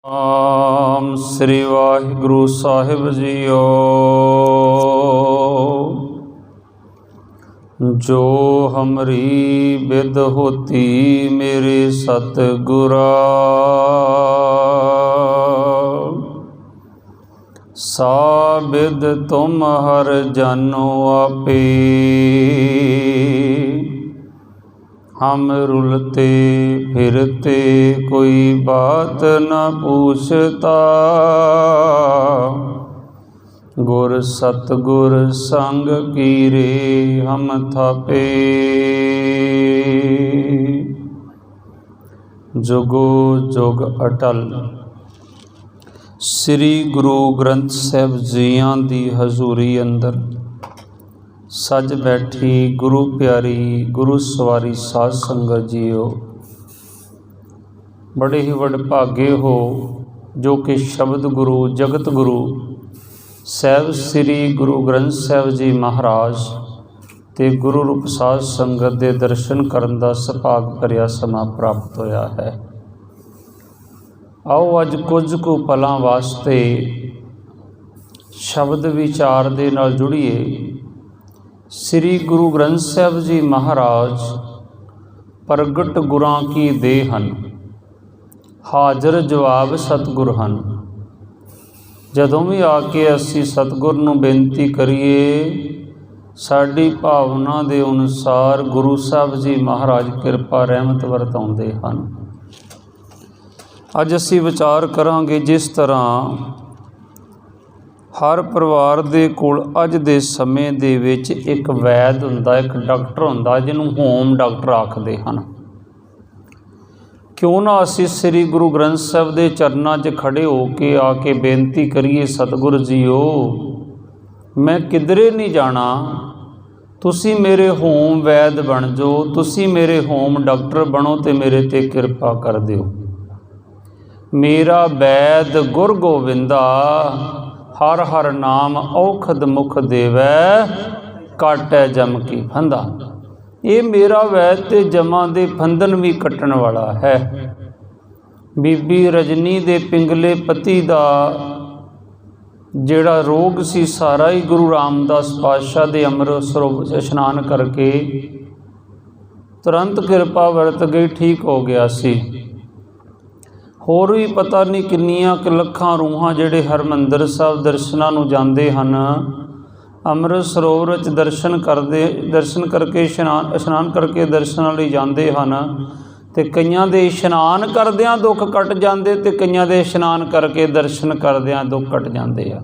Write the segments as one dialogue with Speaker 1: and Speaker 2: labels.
Speaker 1: ਆਮ ਸ੍ਰੀ ਵਾਹਿਗੁਰੂ ਸਾਹਿਬ JIO. ਜੋ ਹਮਰੀ ਬਿਦ ਹੋਤੀ ਮੇਰੇ ਸਤਿਗੁਰਾ, ਸਾ ਬਿਦ ਤੁਮ ਹਰ ਜਾਨੋ ਆਪੇ। हम रुलते फिरते कोई बात न पूछता, गुर सतगुर संग कीरे हम थापे। जुगो जुग अटल। श्री गुरु ग्रंथ साहिब जियां दी हजूरी अंदर सज बैठी गुरु प्यारी गुरु सवारी साध संगत जीओ। बड़े ही वडभागे हो जो कि शब्द गुरु जगत गुरु साहिब श्री गुरु ग्रंथ साहिब जी महाराज ते गुरु रूप साध संगत के दर्शन करन दा सुभाग भरिया समा प्राप्त होया है। आओ अज कुछ कु पलां वास्ते शब्द विचार दे नाल जुड़िए। श्री गुरु ग्रंथ साहिब जी महाराज प्रगट गुरां की देह हन, हाज़र जवाब सतगुर हन। जदों भी आके असी सतगुर नूं बेनती करिए, साडी भावना दे अनुसार गुरु साहिब जी महाराज किरपा रहमत वरताउंदे हन। अज असी विचार करांगे जिस तरह हर परिवार दे कोल अज दे समय दे विच एक वैद हुंदा, एक डॉक्टर हुंदा जिन्हों होम डॉक्टर आखदे हन। क्यों ना असी श्री गुरु ग्रंथ साहिब दे चरनां 'च खड़े हो के आके बेनती करिए, सतगुर जीओ मैं किधरे नहीं जाना, तुसी मेरे होम वैद बन जाओ, तुसी मेरे होम डॉक्टर बनो ते मेरे ते किरपा कर दिओ। मेरा वैद गुर गोविंदा हर हर नाम औखद मुख देवै, काटै जम की फंदा। ये मेरा वैद ते जमां दे फंदन भी कट्टण वाला है। बीबी रजनी दे पिंगले पति दा जिहड़ा रोग सी सारा ही गुरु रामदास पातशाह दे अमृत सरोवर इशनान करके तुरंत किरपा वरत गई, ठीक हो गया सी। होर भी पता नहीं किन्नियां क लखां रूहां जिहड़े हरमंदर साहिब दर्शनां नूं जांदे हन, अमृत सरोवर च दर्शन करके इशनान करके दर्शनां लई जांदे हन। ते कईयां दे इशनान करदिआं दुख कट जांदे ते कईयां दे इशनान करके दर्शन करदिआं दुख कट जांदे आ।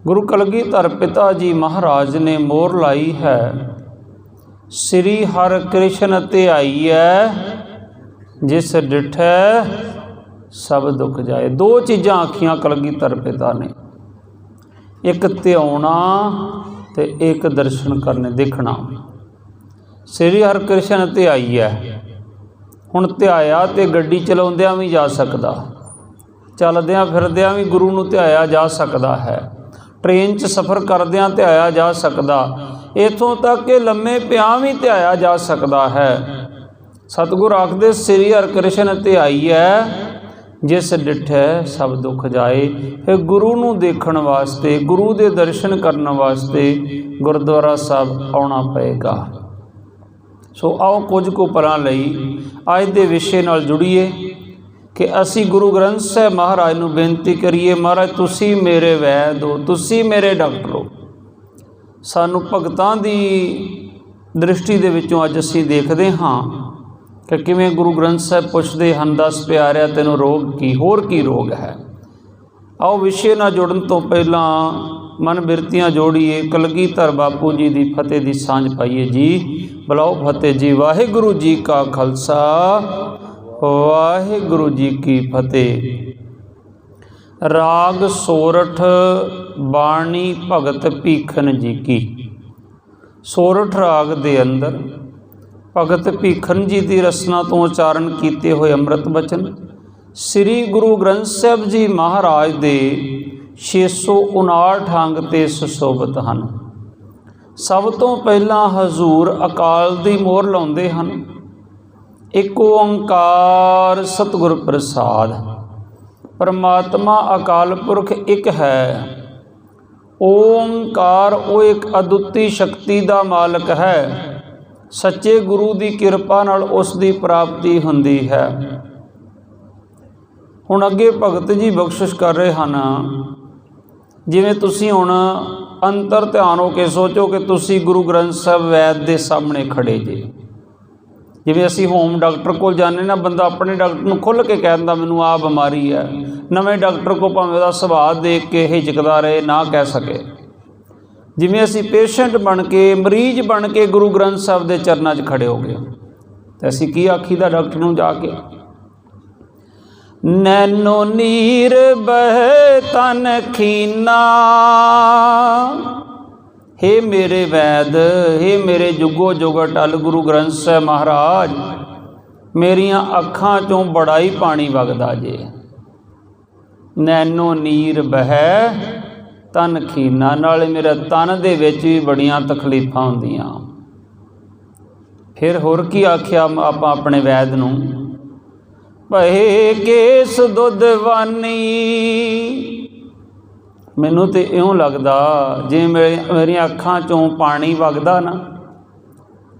Speaker 1: गुरु कलगीधर पिता जी महाराज ने मोहर लाई है, श्री हर कृष्ण ध्याईऐ जिस डिठै सब दुख जाए। दो चीज़ां आखियां कलगीधर पिता ने, एक ध्याना ते एक दर्शन करने देखना। श्री हर कृष्ण ध्याईऐ, हुण ध्याया ते गड्डी चलाउंदिआं भी जा सकदा, चलदिआं फिरदिआं भी गुरु नूं ध्याया जा सकदा है, ट्रेन च सफ़र करदिआं ध्याया जा सकदा, इत्थों तक कि लम्मे पिआं भी ध्याया जा सकदा है। सतगुर आखदे श्री हर कृष्ण ध्याईऐ जिस डिठै सब दुख जाए। फिर गुरु नूं देखण वास्ते, गुरु दे दर्शन करन वास्ते गुरुद्वारा साहब आउणा पएगा। सो आओ कुछ कु पलां लई अज दे विषे नाल जुड़ीए कि असी गुरु ग्रंथ साहिब महाराज नूं बेनती करिए, महाराज तुसी मेरे वैद हो, तुसी मेरे डॉक्टर हो। सानू भगतां दी दृष्टि दे विचों अज असी देखदे हां कि किवें गुरु ग्रंथ साहिब पुछदे हन, दस प्यारिआ तैनूं रोग की, होर की रोग है। आओ विषे नाल जुड़न तो पहलां मन बिरतियां जोड़िए, कलगीधर बापू जी की फतेह की सांझ पाइए जी। बुलाओ फतेह जी। वाहिगुरू जी का खालसा, वाहिगुरू जी की फतेह। राग सोरठ, बाणी भगत भीखन जी की। सोरठ राग दे अंदर भगत भीखन जी की रसना तो उचारण किए हुए अमृत बचन श्री गुरु ग्रंथ साहिब जी महाराज दे 659 अंग ते सुशोभित हैं। सब तो पहला हजूर अकाल दी मोहर लाउंदे हन। एक ओंकार सतगुर प्रसाद। परमात्मा अकाल पुरख एक है। ओंकार वो एक अदुੱਤੀ शक्ति का मालक है। सच्चे गुरु की किरपा नाल उसकी प्राप्ति होंदी है। हुण अगे भगत जी बख्शिश कर रहे हैं, जिवें तुसीं हुण अंतर ध्यान हो के सोचो कि तुसीं गुरु ग्रंथ साहब वैद के सामने खड़े जे। जिवें असीं होम डॉक्टर को जाने ना, बंदा अपने डॉक्टर नूं खुल के कह दिंदा मैनूं आ बीमारी है। नवें डॉक्टर को भावें उहदा सुभाव देख के हिचकदा रहे, ना कह सके। जिवें असीं पेशेंट बन के, मरीज बन के गुरु ग्रंथ साहब के चरनां 'च खड़े हो गए, तो असीं की आखीदा डॉक्टर नूं जाके, नैनो नीर बह तन खीना। हे मेरे वैद, हे मेरे जुगो जुग अटल गुरु ग्रंथ साहब महाराज, मेरिया अखां चों बड़ा ही पानी वगदा जे। नैनो नीर बह तन खीना, नाले मेरे तन दे विच भी बड़ियां तकलीफां हुंदियां। फिर होर की आख्या आपां अपने वैद नूं, भए केस दुधवानी। मैनूं तो इउं लगदा जिवें मेरिया अखां चों पानी वगदा ना,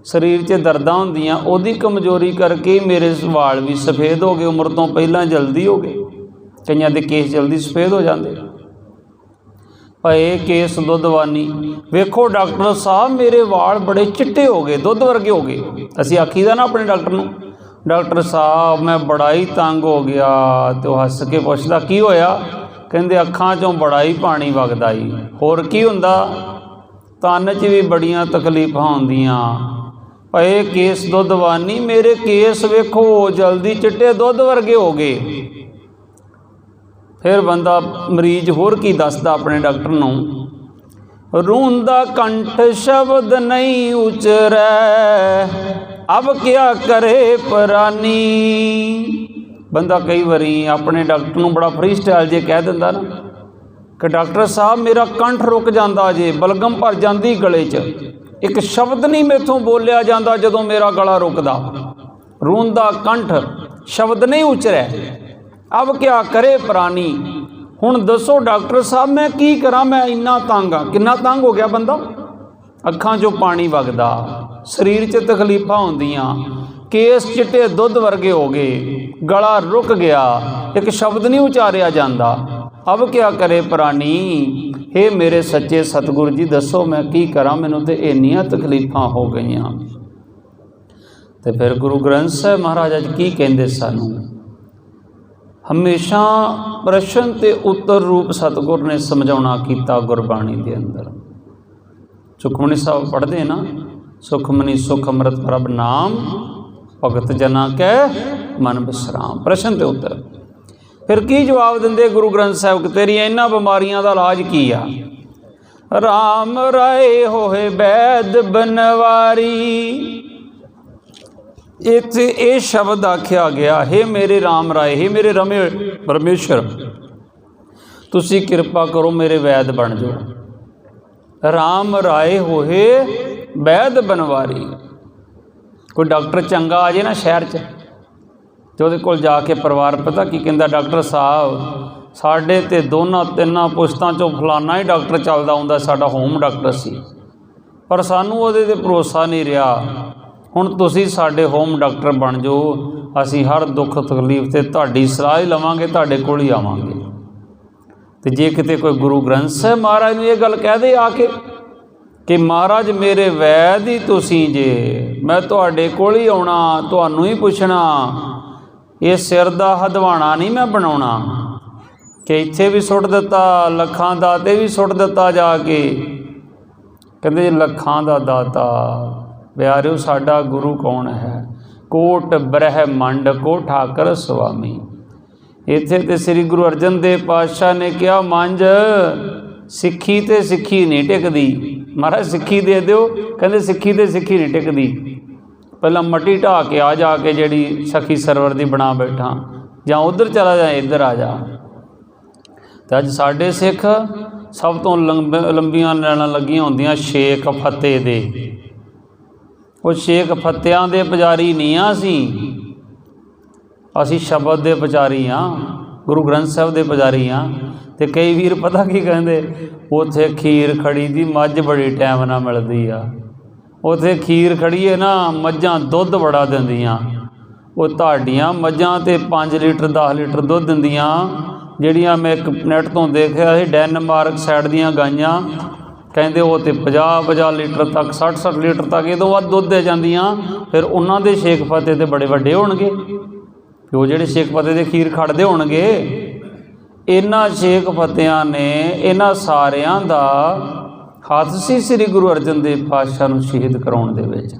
Speaker 1: शरीर 'च दर्दां हुंदियां, उहदी कमजोरी करके मेरे वाल भी सफ़ेद हो गए, उम्र तो पहलां जल्दी हो गए। कईयां दे केस जल्दी सफ़ेद हो जाते। भए केस दुधवानी, वेखो डॉक्टर साहब मेरे वाल बड़े चिट्टे हो गए, दुध वर्गे हो गए। असीं आखीदा ना अपने डॉक्टर नूं, डॉक्टर साहब मैं बड़ा ही तंग हो गया। तो हस के पुछदा की होया? कहंदे अखां चों बड़ा ही पानी वगदा ही। होर की हुंदा? तन च भी बड़ियां तकलीफां हुंदियां। भए केस दुधवानी, मेरे केस वेखो जल्दी चिट्टे दुध वर्गे हो गए। फिर बंदा मरीज होर की दसदा अपने डॉक्टर नूं, रूंदा कंठ शब्द नहीं उचरै, अब क्या करे परानी। बंदा कई बारी अपने डॉक्टर नूं बड़ा फ्री स्टाइल जे कह दिंदा ना कि डॉक्टर साहब मेरा कंठ रुक जाता जे, बलगम भर जाती गले च, एक शब्द नहीं मेथों बोलिया जाता जदों मेरा गला रुकदा। रूंदा कंठ शब्द नहीं उचरै, अब क्या करे परानी। हुण दसो डॉक्टर साहब मैं की करा, मैं इन्ना तंग हाँ। किन्ना तंग हो गया बंदा? अखां चों पानी वगदा, शरीर च तकलीफां हुंदियां, केस चिट्टे दुध वर्गे हो गए, गला रुक गया, एक शब्द नहीं उचारिया जाता। अब क्या करे परानी। हे मेरे सच्चे सतगुरु जी दसो मैं की करा, मैनूं ते इन्नियां तकलीफां हो गईयां। तो फिर गुरु ग्रंथ साहब महाराज अज की कहंदे सानूं, हमेशा प्रश्न ते उत्तर रूप सतगुर ने समझाउणा कीता गुरबाणी के अंदर। सुखमनी साहब पढ़ते ना, सुखमनी सुख अमृत प्रभ नाम, भगत जना कै मन विश्राम। प्रश्न ते उत्तर। फिर की जवाब देंदे गुरु ग्रंथ साहब कि तेरियां इन्हां बीमारियां दा इलाज की आ? राम राय होए वैद बनवारी। इत्थे ये शब्द आख्या गया, हे मेरे राम राय, हे मेरे रमे परमेश्वर, तुसी कृपा करो मेरे वैद बन जाओ। राम राय होए वैद बनवारी। कोई डॉक्टर चंगा आ जाए ना शहर च, तो वो कोल जाके परिवार पता की कहता, डॉक्टर साहब साढ़े ते दोनों तिन्ना पुश्तां चों फलाना ही डॉक्टर चलदा आउंदा, साडा होम डॉक्टर सी, पर सानूं उहदे ते भरोसा नहीं रहा। हुण तुसीं साडे होम डॉक्टर बन जाओ, असीं हर दुख तकलीफ ते तुहाडी सलाह ही लवांगे, तुहाडे कोल ही आवांगे। तो जे किते कोई गुरु ग्रंथ साहब महाराज नूं ये गल कह दे आके कि महाराज मेरे वैद ही तुसीं जे, मैं तुहाडे कोल ही आउणा, तुहानूं ही पुछना, ये सिर दा हदवाणा नहीं मैं बनाउणा कि इत्थे भी सुट दिता, लखां दा ते भी सुट दिता जाके। कहंदे लखां दा दाता प्यारिओ साडा गुरु कौन है? कोट ब्रह्मंड को ठाकर स्वामी। इत्थे ते श्री गुरु अर्जन देव पातशाह ने कहा, मंझ सिੱਖੀ ते सिੱਖी नहीं टिकदी। महाराज सिੱਖੀ दे दिओ, कहंदे सिੱਖੀ ते सिੱਖੀ नहीं टिकदी। पहला मट्टी ढा के आ जाके जिहड़ी सखी सरवर दी बना बैठा, जां उधर चला जा इधर आ जा। तो अज साडे सिख सब तो लंबियां लैणां लगियां हुंदियां शेख फतेह दे। वो शेख फतेहां दे पुजारी नहीं असी शब्द दे पुजारी हाँ। गुरु ग्रंथ साहब के पुजारी हाँ। तो कई वीर पता की कहते, उत्थे खीर खड़ी दी मझ बड़ी टाइम ना मिलती आ, उत्थे खीर खड़ी है ना, मझां दुध बड़ा दिंदियां, वो तुहाडियां मझां ते 5 लीटर 10 लीटर दुध दिंदियां, जिहड़ियां मैं एक नैट तो देखिया सी डेनमार्क साइड दियां गाइयां, कहते वो तो 50-50 लीटर तक 60-60 लीटर तक इदों वध दुध दे जांदियां। फिर उन्हां दे शेख फतेह ते बड़े वड्डे होणगे, वो जिहड़े शेख फतेह दे खीर खड़दे होणगे। इन्हां शेख फतेहां ने इन्हां सारियां दा हथ सी श्री गुरु अर्जन देव पातशाह नूं शहीद कराउण दे विच,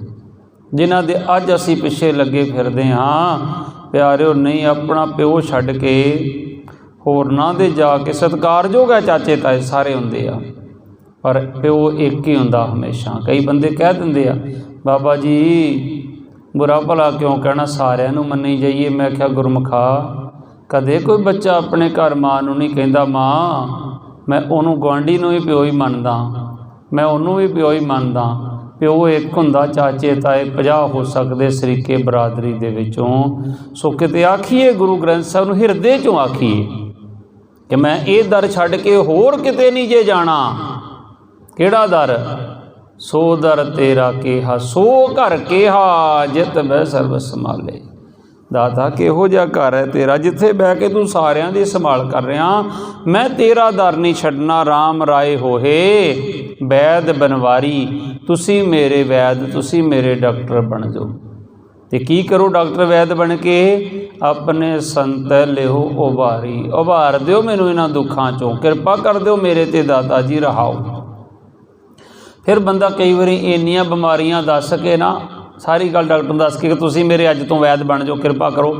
Speaker 1: जिन्हां दे अज असीं पिछे लगे फिरदे हाँ। प्यारिओ नहीं अपना प्यो छड्ड के होरनां दे जाके सत्कारयोग है, चाचे ताए सारे हुंदे आ, पर प्यो एक ही हुंदा हमेशा। कई बंदे कह दिंदे आ बाबा जी बुरा भला क्यों कहना, सारिਆਂ ਨੂੰ ਮੰਨੀ जाइए। मैं क्या गुरमुखा कदे कोई बच्चा अपने घर माँ नूं नहीं कहता माँ मैं उन्होंने गुआढ़ी नूं भी प्यो ही मनदा, मैं उन्होंने भी प्यो ही मनदा। प्यो एक हुंदा, चाचे ताए 50 हो सकते सरीके बरादरी दे विचों। सो किते आखीए गुरु ग्रंथ साहब नूं हिरदे चों आखीए कि मैं ये दर छड्ड के होर किते नहीं जे जाना। किहड़ा दर? सो दर तेरा केहा सो घर केहा जित बह सर्व संभाले। दाता किहो जिहा घर है तेरा जिथे बह के तू सारियां दी संभाल कर रहा। मैं तेरा दर नहीं छड्डना। राम राय होहे वैद बनवारी, तुसी मेरे वैद तुसी मेरे डॉक्टर बन जाओ। तो की करो डॉक्टर वैद बन के? अपने संत लिहो उभारी, उभार दिओ मैनू इन्हां दुखां चों, कृपा कर दिओ मेरे ते दाता जी रहाओ। फिर बंदा कई बारी इन्नियां बीमारियां दस के ना सारी गल डॉक्टर दस के तुसी मेरे अज तो वैद बन जाओ, कृपा करो।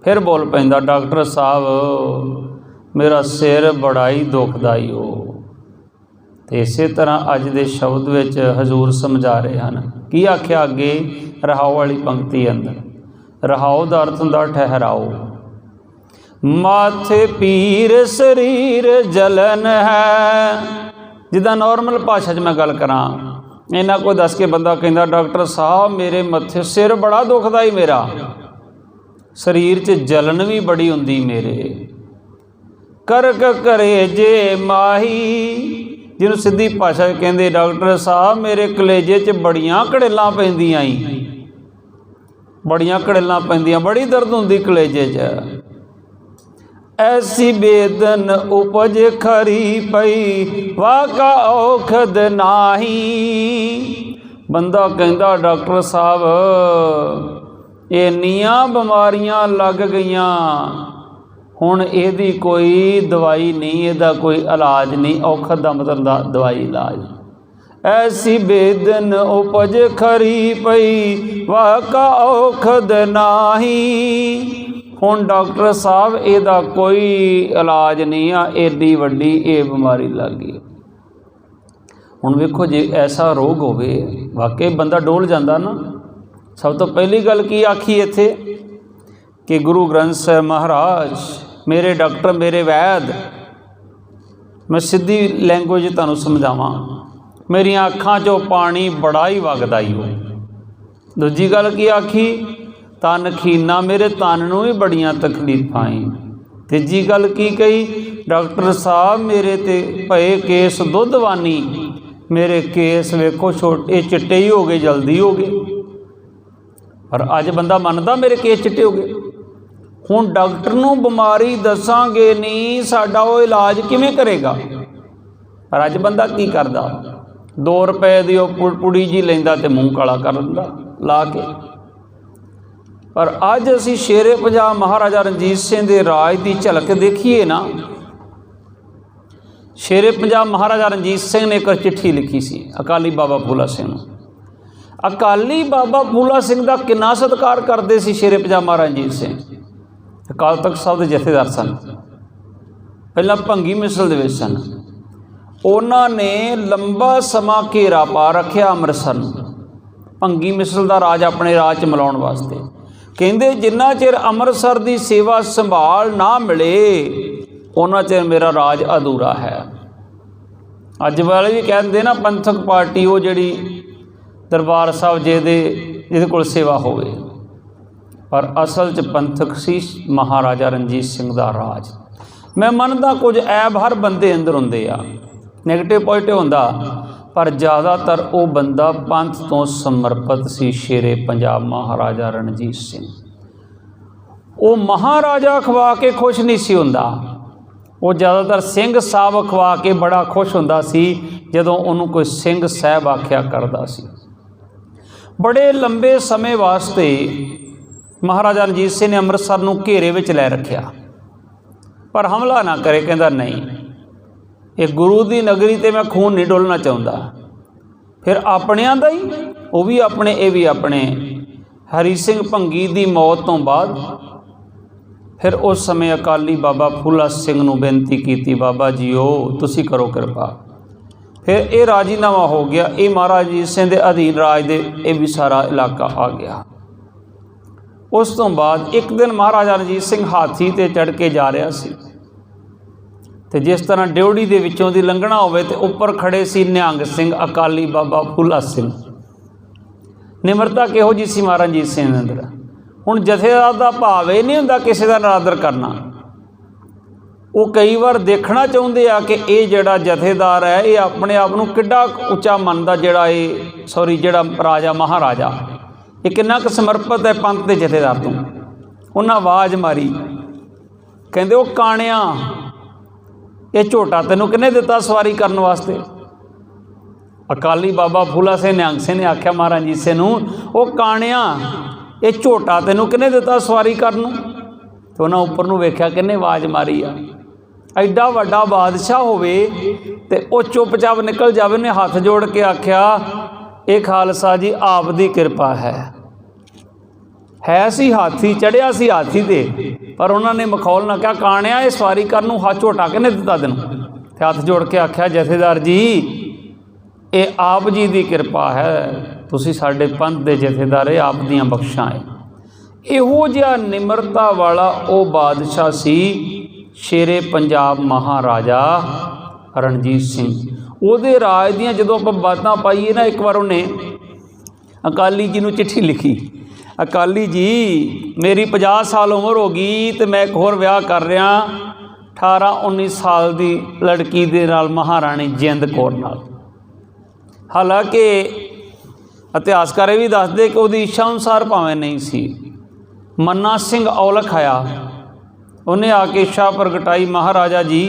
Speaker 1: फिर बोल पैंदा डॉक्टर साहब मेरा सिर बड़ा ही दुखदाई हो। तो इस तरह अज दे शब्द विच हजूर समझा रहे हैं। की आख्या अगे रहाओ वाली पंक्ति अंदर? रहाओ दा अर्थ हुंदा ठहराओ। माथे पीर शरीर जलन है, जिदा नॉर्मल भाषा मैं गल करा इन्ना को दस के बंदा कहता डॉक्टर साहब मेरे मत्थे सिर बड़ा दुखदा ही, मेरा शरीर च जलन भी बड़ी हुंदी मेरे। करक करे जे माही, जिन्हों सीधी भाषा कहते डॉक्टर साहब मेरे कलेजे च बड़ियां कड़ेलां पैंदियां ही, बड़ियां कड़ेलां पैंदियां, बड़ी दर्द हुंदी कलेजे च। ऐसी बेदन उपज खरी पई वाका औखद नाही। बंदा कहता डॉक्टर साहब इन्नियां बीमारियां लग गईयां, हुण इहदी कोई दवाई नहीं, इहदा कोई इलाज नहीं। औखद दा मतलब दवाई इलाज। ऐसी बेदन उपज खरी पई वाका औखद नाही। हुण डॉक्टर साहब इहदा कोई इलाज नहीं आ, एडी वड्डी ये बीमारी लग गई। हुण वेखो जे ऐसा रोग होवे वाकई बंदा डोल जांदा ना। सब तो पहली गल की आखी इत्थे कि गुरु ग्रंथ साहब महाराज मेरे डॉक्टर मेरे वैद। मैं सीधी लैंग्वेज तुहानूं समझावां, मेरियां अखां चों पानी बड़ा ही वगदा ही हो। दूजी गल की आखी तन खीना मेरे तन नूं भी बड़ियां तकलीफां ही। तीजी गल की कही डॉक्टर साहब मेरे ते भए केस दुधवानी, मेरे केस वेखो छोटे चिट्टे ही हो गए, जल्दी हो गए। पर अज बंदा मनदा मेरे केस चिट्टे हो गए। हुण डॉक्टर नूं बीमारी दसांगे नहीं साडा वो इलाज किवें करेगा? पर अज बंदा की करदा 2 रुपए दी पुड़ी जी लैंदा ते मूँह काला कर दिंदा ला के। पर अज असी शेरे पंजाब महाराजा रणजीत सिंह के राज की झलक देखिए ना। शेरे पंजाब महाराजा रणजीत सिंह ने एक चिट्ठी लिखी सी अकाली बाबा फूला सिंह। अकाली बाबा फूला सिंह का कितना सत्कार करते सी शेरे पंजाब महाराजा रणजीत सिंह। अकाल तख्त साहब के जथेदार सन, पहला भंगी मिसल दे विच सन। उन्होंने लंबा समा घेरा पा रखिया अमृतसर नूं, भंगी मिसल का राज अपने राज च मिलाउण वास्ते। कहते जिन्ना चिर अमृतसर की सेवा संभाल ना मिले उन्ना चिर मेरा राज अधूरा है। अज वाले भी कहते ना पंथक पार्टी वो जिहड़ी दरबार साहब जिहदे कोल सेवा होवे, पर असल च पंथक सी महाराजा रणजीत सिंह दा राज। मैं मनदा कुछ ऐब हर बंदे अंदर हुंदे आ, नैगेटिव पॉजिटिव हुंदा, पर ज़्यादातर वो बंदा पंथ तो समर्पित सी शेरे पंजाब महाराजा रणजीत सिंह। वो महाराजा खवा के खुश नहीं सी हुंदा, वो ज़्यादातर सिंह साहब खवा के बड़ा खुश हुंदा सी जदों उन्होंने कोई सिंह साहब आख्या करदा सी। बड़े लंबे समय वास्ते महाराजा रणजीत सिंह ने अमृतसर नूं घेरे विच लै रखिया, पर हमला ना करे। कहंदा नहीं, ये गुरु की नगरी ते मैं खून नहीं डोलना चाहता। फिर अपनियां दा ही, वो भी अपने, ये भी अपने। हरी सिंह भंगी की मौत तो बाद फिर उस समय अकाली बाबा फूला सिंह नूं बेनती की, बाबा जी तुसी करो कृपा। फिर ये राजीनामा हो गया, ये महाराजा रणजीत सिंह के अधीन राज दे ये भी सारा इलाका आ गया। उस तो बाद एक दिन महाराजा रणजीत सिंह हाथी ते चढ़ के जा रहा सी, ते जिस तरह ड्योढ़ी दे विचों दी लंघना होवे ते उपर खड़े सी निहंग सिंह अकाली बाबा फूला सिंह। निमरता किहो जी सी महाराजा रणजीत सिंह दे अंदर। हुण जथेदार दा भाव ये नहीं हुंदा किसी दा नरादर करना, वो कई बार देखना चाहुंदे आ कि ये जिहड़ा जथेदार है ये अपने आप नूं किड्डा उच्चा मनदा, जिहड़ा ये सॉरी जिहड़ा राजा महाराजा ये किन्ना क समर्पित है पंथ के जथेदार तो। उन्हें आवाज़ मारी, कहंदे ओ काणिया ये झोटा तेनों किन्ने दिता सवारी करने वास्ते। अकाली बाबा फूला सिंह निहंग सिंह ने आख्या महाराज रणजीत सिंह नूं, ओ काणिया ये झोटा तेनों किन्ने दिता सवारी करन। तो उन्हें उपर नूं वेख्या, किन्ने आवाज़ मारी आ। एडा वड्डा बादशाह होवे ते ओ चुपचाप निकल जावे। ने हाथ जोड़ के आख्या, ये खालसा जी आप दी कृपा है सी हाथी चढ़िया सी हाथी ते, पर उन्होंने मखौल ना क्या काणिया ये सवारी करनू हाथ झोटा किन्ने दिता तेन। हाथ जोड़ के आख्या, जथेदार जी ये आप जी की कृपा है, तुसी साडे पंथ दे जथेदार है, आप दियां बख्शां है। इहो जिहा निमरता वाला वो बादशाह सी शेरे पंजाब महाराजा रणजीत सिंह। ਉਹਦੇ राज दियां जदों आपां बातां पाईए ना, एक बार उन्हें अकाली जी नूं चिट्ठी लिखी, अकाली जी मेरी 50 साल उम्र हो गई तो मैं एक होर विआह कर रहा 18-19 साल की लड़की दे नाल महाराणी जिंद कौर नाल। हालांकि इतिहासकार ये भी दसदे कि उसकी इच्छा अनुसार भावें नहीं सी। मन्ना सिंह औलख आया, उन्हें आके इच्छा प्रगटाई, महाराजा जी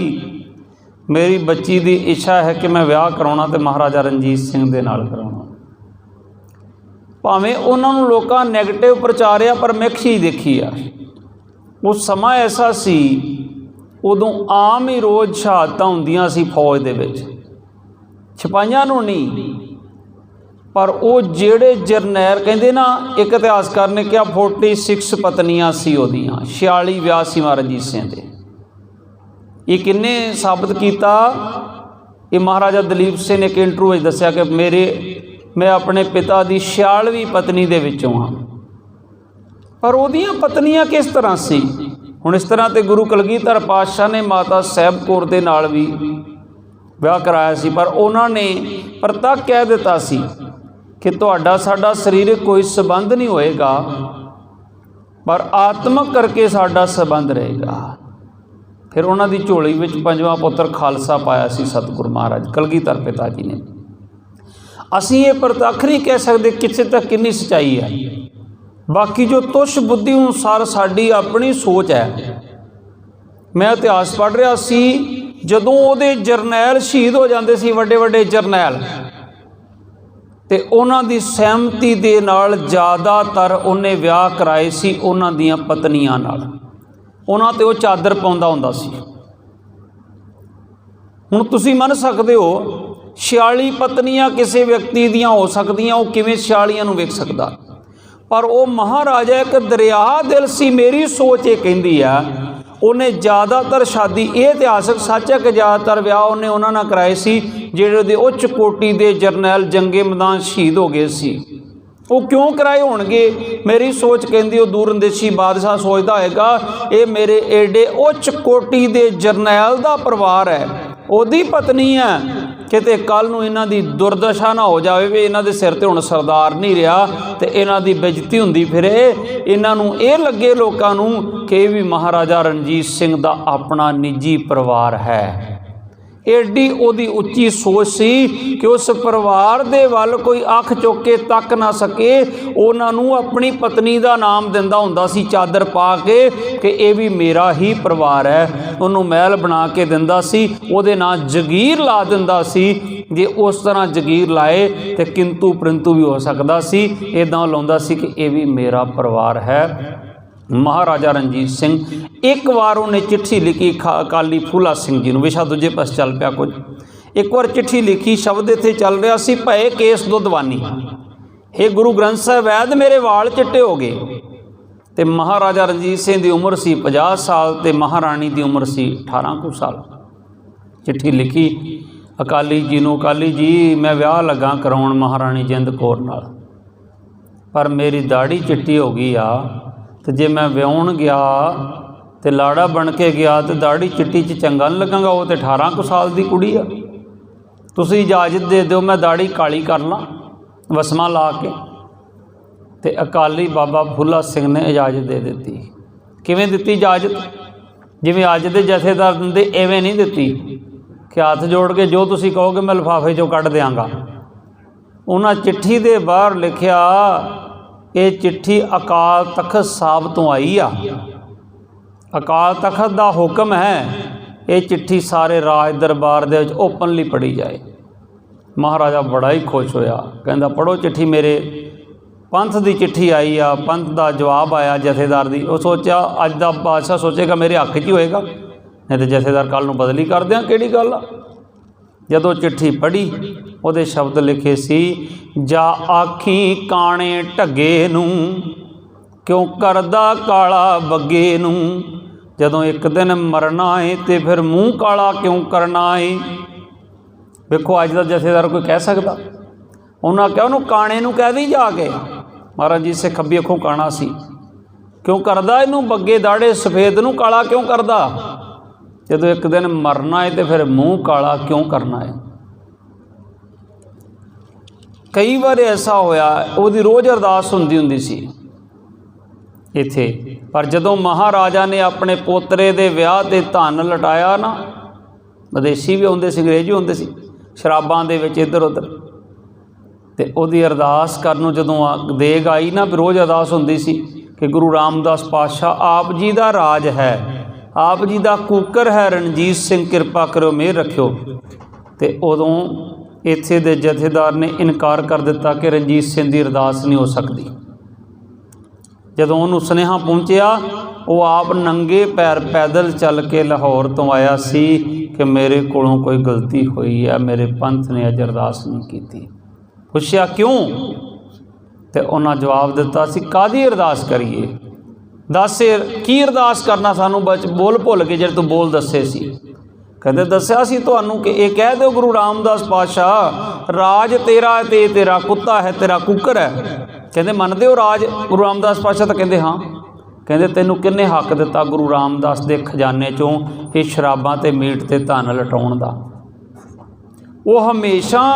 Speaker 1: मेरी बच्ची की इच्छा है कि मैं विआह कराउणा ते महाराजा रणजीत सिंह दे नाल कराउणा। भावें उन्होंने लोकां नैगेटिव प्रचारिया, पर मैं चीज़ देखी आ। उस समा ऐसा सी, उदों आम ही रोज़ शहादतां हुंदियां सी फौज दे विच, सिपाहियां नूं नहीं, पर वो जेड़े जरनैल कहंदे ना, एक इतिहासकार ने कहा 46 पत्नियां सी ओदियां, 46 विआह सी महाराजा रणजीत सिंह दे। ये किन्ने साबित किया? ये महाराजा दलीप सिंह ने एक इंटरव्यू में दस्या कि मैं अपने पिता की 46वीं पत्नी दे विचों हाँ। पर उहदियां पत्नियां किस तरह सी? हुण इस तरह तो गुरु कलगीधर पातशाह ने माता साहिब कौर दे नाल भी विआह कराया सी, पर उन्होंने प्रतੱਖ कह दिता सी कि तुहाडा साडा सरीरक कोई संबंध नहीं होएगा, पर आत्मक करके साडा संबंध रहेगा। फिर उन्होंने झोली में 5वां पुत्र खालसा पाया सी सतगुरु महाराज कलगीधर पिता जी ने। असी ये प्रतੱਖ नहीं कह सकते कितने तक कितनी सच्चाई है, बाकी जो तुछ बुद्धि अनुसार साड़ी अपनी सोच है। मैं इतिहास पढ़ रहा सी, जदों उहदे जरनैल शहीद हो जाते सी, वड्डे वड्डे जरनैल, ते उन्हां दी सहमति दे नाल ज़्यादातर उन्हें विआह कराए सी उन्हां दियां पत्नियां नाल। उन्हां ते वो चादर पाउंदा हुंदा सी। हुण तुसीं मन सकदे हो 46 पत्नियां किसी व्यक्ति दियां हो सकदियां, वो किवें 46 नूं वेख सकदा? पर वो महाराजा एक दरिया दिल सी। मेरी सोच ये कहंदी आ, उन्हें ज़्यादातर शादी, ये इतिहासक सच है कि ज़्यादातर विआह उन्हें उन्हां नाल कराए सी जिहड़े उच्च कोटि के जरनैल जंगे मैदान शहीद हो गए सी। वो क्यों कराए होणगे? मेरी सोच कहती वो दूरंदेशी बादशाह सोचता होएगा ये मेरे एडे उच्च कोटि के जरनैल का परिवार है, ओदी पत्नी है, किते कल नूं इन्हां दी दुर्दशा ना हो जाए भी इन्हां दे सिर ते हुण सरदार नहीं रहा ते इन्हां दी बेइज्जती हुंदी फिरे, इन्हां नूं इह लगे लोकां नूं कि भी महाराजा रणजीत सिंह दा अपना निजी परिवार है। एडी उहदी उच्ची सोच सी कि उस परिवार दे वल कोई अख चुक के तक ना सके। उन्हां नूं अपनी पत्नी दा नाम दिंदा हुंदा सी चादर पा के कि ये भी मेरा ही परिवार है। उन्होंने महल बना के दिंदा सी, उहदे नाम जगीर ला दिंदा सी। जे उस तरह जगीर लाए तो किंतु परंतु भी हो सकता सी, इदां लाउंदा सी कि ये भी मेरा परिवार है। महाराजा रणजीत सिंह एक बार उन्हें चिट्ठी लिखी अकाली फूला सिंह जी नूं, विशा दूजे पास चल पिया कुछ। एक बार चिट्ठी लिखी, शब्द इत्थे चल रहा सी, भए केस दुधवानी, हे गुरु ग्रंथ साहिब वैद मेरे वाल चिट्टे हो गए। तो महाराजा रणजीत सिंह की उम्र सी 50 साल तो महाराणी की उम्र सी 18 कुछ साल। चिट्ठी लिखी अकाली जी नूं, अकाली जी मैं विआह लगा कराउण महाराणी जिंद कौर नाल, पर मेरी दाढ़ी चिट्टी हो गई आ, तो जे मैं विआउण गया तो लाड़ा बन के गया तो दाढ़ी चिट्टी च चंगा नहीं लगेगा, वो तो 18 कुछ साल की कुड़ी आ। तुसीं इजाजत दे दो मैं दाढ़ी काली कर ला वसमा ला के। तो अकाली बाबा फूला सिंह ने इजाजत दे दी। किवें दिती इजाजत? जिवें अज दे जथेदार दिंदे इवें नहीं दिती कि हाथ जोड़ के जो तुसीं कहोगे मैं लिफाफे चों कढ़ देंगा। उन्हां चिट्ठी दे बाहर लिखिया, ये चिट्ठी अकाल तखत साहब तो आई आ, अकाल तखत दा हुक्म है, ये चिट्ठी सारे राज दरबार दे विच ओपनली पढ़ी जाए। महाराजा बड़ा ही खुश होया, कहंदा पढ़ो चिट्ठी, मेरे पंथ की चिट्ठी आई आ, पंथ का जवाब आया जथेदार दी। वो सोचा अज दा बादशाह सोचेगा मेरे हक च ही होएगा, नहीं तो जथेदार कल नूं बदली कर दें, किहड़ी गल आ। जदों चिट्ठी पढ़ी उहदे शब्द लिखे सी, जा आखी काणे ढगे नूं क्यों करदा काला बग्गे नूं, जदों एक दिन मरना है तो फिर मूँह काला क्यों करना है। वेखो अज दा जथेदार कोई कह सकदा? उन्हां कहा उन्होंने काणे नूं कह दी जाके, महाराज जी से खब्बी अखों काणा सी, क्यों करदा इनू बग्गे दाड़े सफेद नूं काला क्यों करदा, जदों एक दिन मरना है तो फिर मूँह काला क्यों करना है। कई बार ऐसा होया, उहदी रोज़ अरदास हुंदी सी इत्थे, पर जदों महाराजा ने अपने पोतरे दे विआह ते धन लटाया ना, विदेशी भी आउंदे सी अंग्रेज भी आउंदे सी शराबां दे विच इधर उधर, ते उहदी अरदास करन जदों देग आई ना, रोज़ अरदास हुंदी सी कि गुरु रामदास पातशाह आप जी दा राज है, आप जी दा कूकर है रणजीत सिंह, किरपा करो मेहर रखियो। ते उदों इत्थे दे जथेदार ने इनकार कर दिता कि रणजीत सिंह की अरदास नहीं हो सकती। जदों उन्होंने सुनेहा पहुँचया, वो आप नंगे पैर पैदल चल के लाहौर तो आया सी कि मेरे कोलों कोई गलती हुई है, मेरे पंथ ने अज अरदास नहीं की। पुछया क्यों? तो उन्हें जवाब दिता सी कादी अरदास करिए, दस की अरदास करना, सानू बोल भुल के जेड़े तू बोल दसे सी। कहते दसिया सी तुहानू कि ये कह दो गुरु रामदास पातशाह राज तेरा है, ते तेरा कुत्ता है, तेरा कुकर है। कहते मनदे हो राज गुरु रामदास पातशाह? तो कहते हाँ। कहते तैनू किन्ने हक दिता गुरु रामदास दे खजाने चों ये शराबां ते मीट ते धन लटाउण दा? वो हमेशा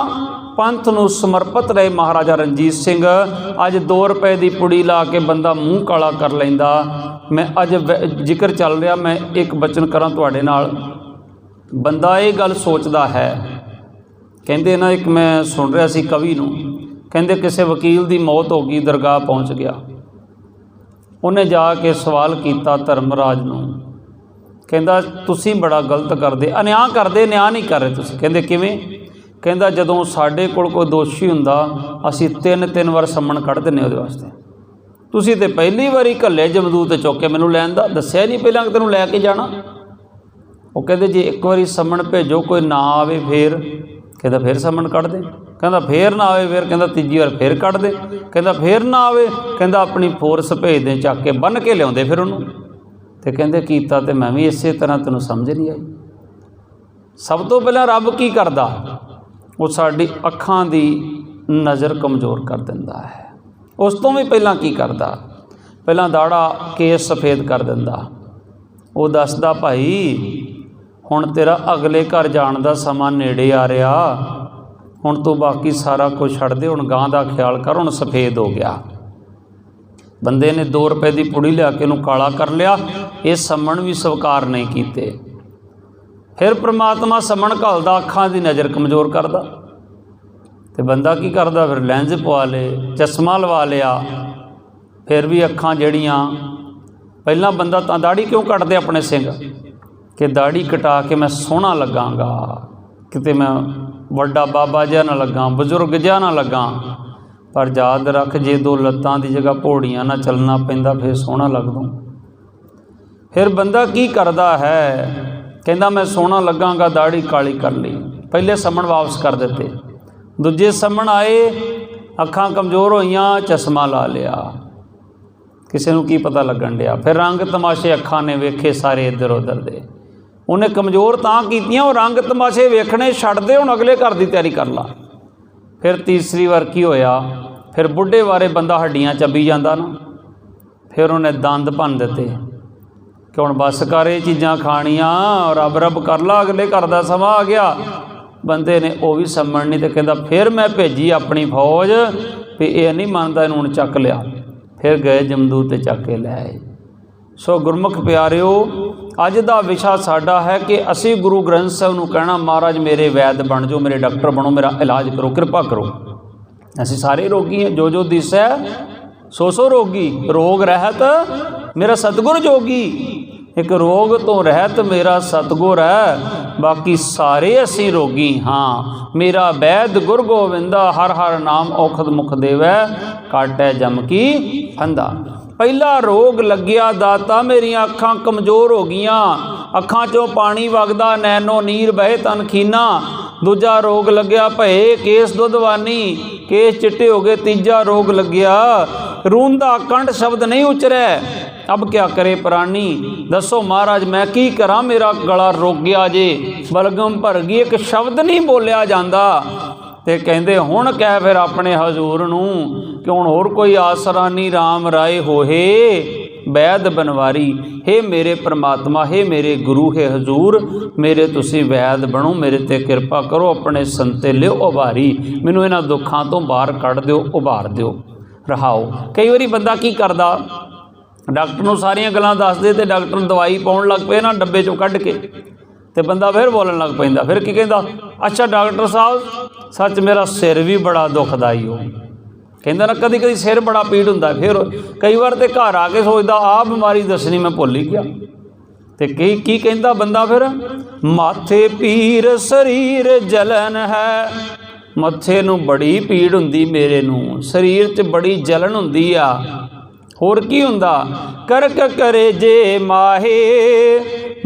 Speaker 1: पंथ नूं समर्पित रहे महाराजा रणजीत सिंह। अज 2 रुपए की पुड़ी ला के बंदा मूँह काला कर लैंदा। मैं अज जिक्र चल रहा, मैं एक बचन करा तुहाडे नाल। बंदा ये गल सोचता है, कहते ना, एक मैं सुन रहा सी कवि नूं, कहते किसी वकील की मौत हो गई, दरगाह पहुँच गया, उन्हें जाके सवाल किया धर्मराज नूं, कहता तुसी बड़ा गलत करदे, अन्याय करदे, न्याय नहीं कर रहे तुसी। कहते किवें? कहता जदों साडे कोल कोई दोषी हुंदा असीं 3-3 वार सम्मन कढ़ दिंदे उहदे वास्ते, तुसी ते पहली वारी घल्ले जमदूत चुक के मैनूं लैण दा दस्सिया नहीं पहलां कि तैनूं लै के जाना। वो कहते जे एक बारी सम्मन भेजो कोई ना आवे फिर? कहता फिर सम्मन कढ़ दे। कहता फिर ना आवे फिर? कहता तीजी बार फिर कढ़ दे। कहता फिर ना आवे? कहता अपनी फोर्स भेज दे, चक के बन के लियाउंदे फिर उन्होंने। तो कहते कीता ते मैं भी इसे तरह, तैनूं समझ नहीं आई। सब तो पहला रब की करदा? वो साडी अखां दी नज़र कमज़ोर कर दिंदा है। उस तो भी पहला की करदा? पहला दाड़ा केस सफेद कर दिंदा। वो दसदा भाई हुण तेरा अगले घर जाण दा समा नेड़े आ रहा, हुण तू बाकी सारा कुछ छड्ड दे, हुण गां दा ख्याल कर, हुण सफ़ेद हो गया। बंदे ने 2 रुपए की पुड़ी लिया के नूं काला कर लिया। ये समण भी स्वीकार नहीं कीते। फिर परमात्मा समण घलदा, अखां की नज़र कमज़ोर करदा, तो बंदा की करदा, फिर लैंज पवा ले, चश्मा लवा लिया। फिर भी अखां जड़ियाँ पहला बंदा तां दाढ़ी क्यों कटदे अपने सिंह, कि दाढ़ी कटा के मैं सोहना लगांगा, किते मैं वड्डा बाबा जिहा ना लगा, बजुर्ग जिहा ना लगा। पर याद रख, जे 2 लत्तां की जगह घोड़ियां ना चलना पैंदा, फिर सोहना लग दूँ। फिर बंदा की करदा है, कहंदा मैं सोहना लगांगा, दाढ़ी काली कर ली, पहले समण वापस कर दिते। दूजे समण आए, अखां कमज़ोर होईयां, चश्मा ला लिया, किसी नूं की पता लगन दिया। फिर रंग तमाशे अखां ने वेखे सारे इधर उधर दे, उन्हें कमज़ोर तां कीतियां, रंग तमाशे वेखने छड्ड दे, हुण अगले घर की तैयारी कर ला। फिर तीसरी बार की होया, फिर बुढ़े बारे बंदा हड्डियां चबी जाता ना, फिर उन्हें दंद भन दिते कि हुण बस कर, ये चीज़ां खाणियां, रब रब कर ला, अगले घर का समा आ गया। बंदे ने वो भी समझ नहीं, तो कहता फिर मैं भेजी अपनी फौज, भी ये नहीं मानता, इन्हूं हुण चक लिया। फिर गए जमदूत चक के लै आए। सो गुरमुख प्यारिओ, अज का विशा साडा है कि असी गुरु ग्रंथ साहिब नूं कहना, महाराज मेरे वैद बन जाओ, मेरे डॉक्टर बनो, मेरा इलाज करो, कृपा करो। असी सारे रोगी हैं, जो दिसै सो रोगी, रोग रहत मेरा सतगुर जोगी। एक रोग तो रहत मेरा सतगुर है, बाकी सारे असी रोगी हाँ। मेरा वैद गुर गोविंदा, हर हर नाम औखद मुख देवै, काटै जम की फंदा। पहला रोग लग्या दाता, मेरियां अखां कमज़ोर हो गईयां, अखां चों पानी वगदा, नैनो नीर बहे तन खीना। दूजा रोग लग्या भये केस दुधवानी, केस चिट्टे हो गए। तीजा रोग लग्या रूंदा कंठ शब्द नहीं उचरै, अब क्या करे प्राणी। दसो महाराज मैं की करा, मेरा गला रोक गया जे, बलगम भर गई, एक शब्द नहीं बोलिया जाता। ते कहंदे हुण कह फिर अपने हजूर नूं कि हुण होर कोई आसरा नहीं, राम राय होहे वैद बनवारी। हे मेरे परमात्मा, हे मेरे गुरु, हे हजूर मेरे तुसी वैद बनो, मेरे ते कृपा करो, अपने संते लिओ उभारी, मैनू इन्हां दुखां तो बाहर कढ़ दिओ, उभार दिओ। रहाओ कई बारी बंदा की करदा, डॉक्टर नूं सारियां गल्लां दस दे, ते डॉक्टर दवाई पाउण लग पे ना डब्बे चों कढ़ के, ते बंदा फिर बोलन लग पैंदा। फिर की कहंदा, अच्छा डॉक्टर साहब सच मेरा सिर भी बड़ा दुखदा ही हो, कहंदा ना कदी कदी सिर बड़ा पीड़ हुंदा। फिर कई बार ते घर आके सोचदा आ बीमारी दसनी मैं भुल ही गया। ते की कहंदा बंदा फिर, माथे पीर शरीर जलन है, मत्थे नूं बड़ी पीड़ हुंदी, मेरे नूं शरीर च बड़ी जलन हुंदी आ। होर की हुंदा, करक करे जे माहे,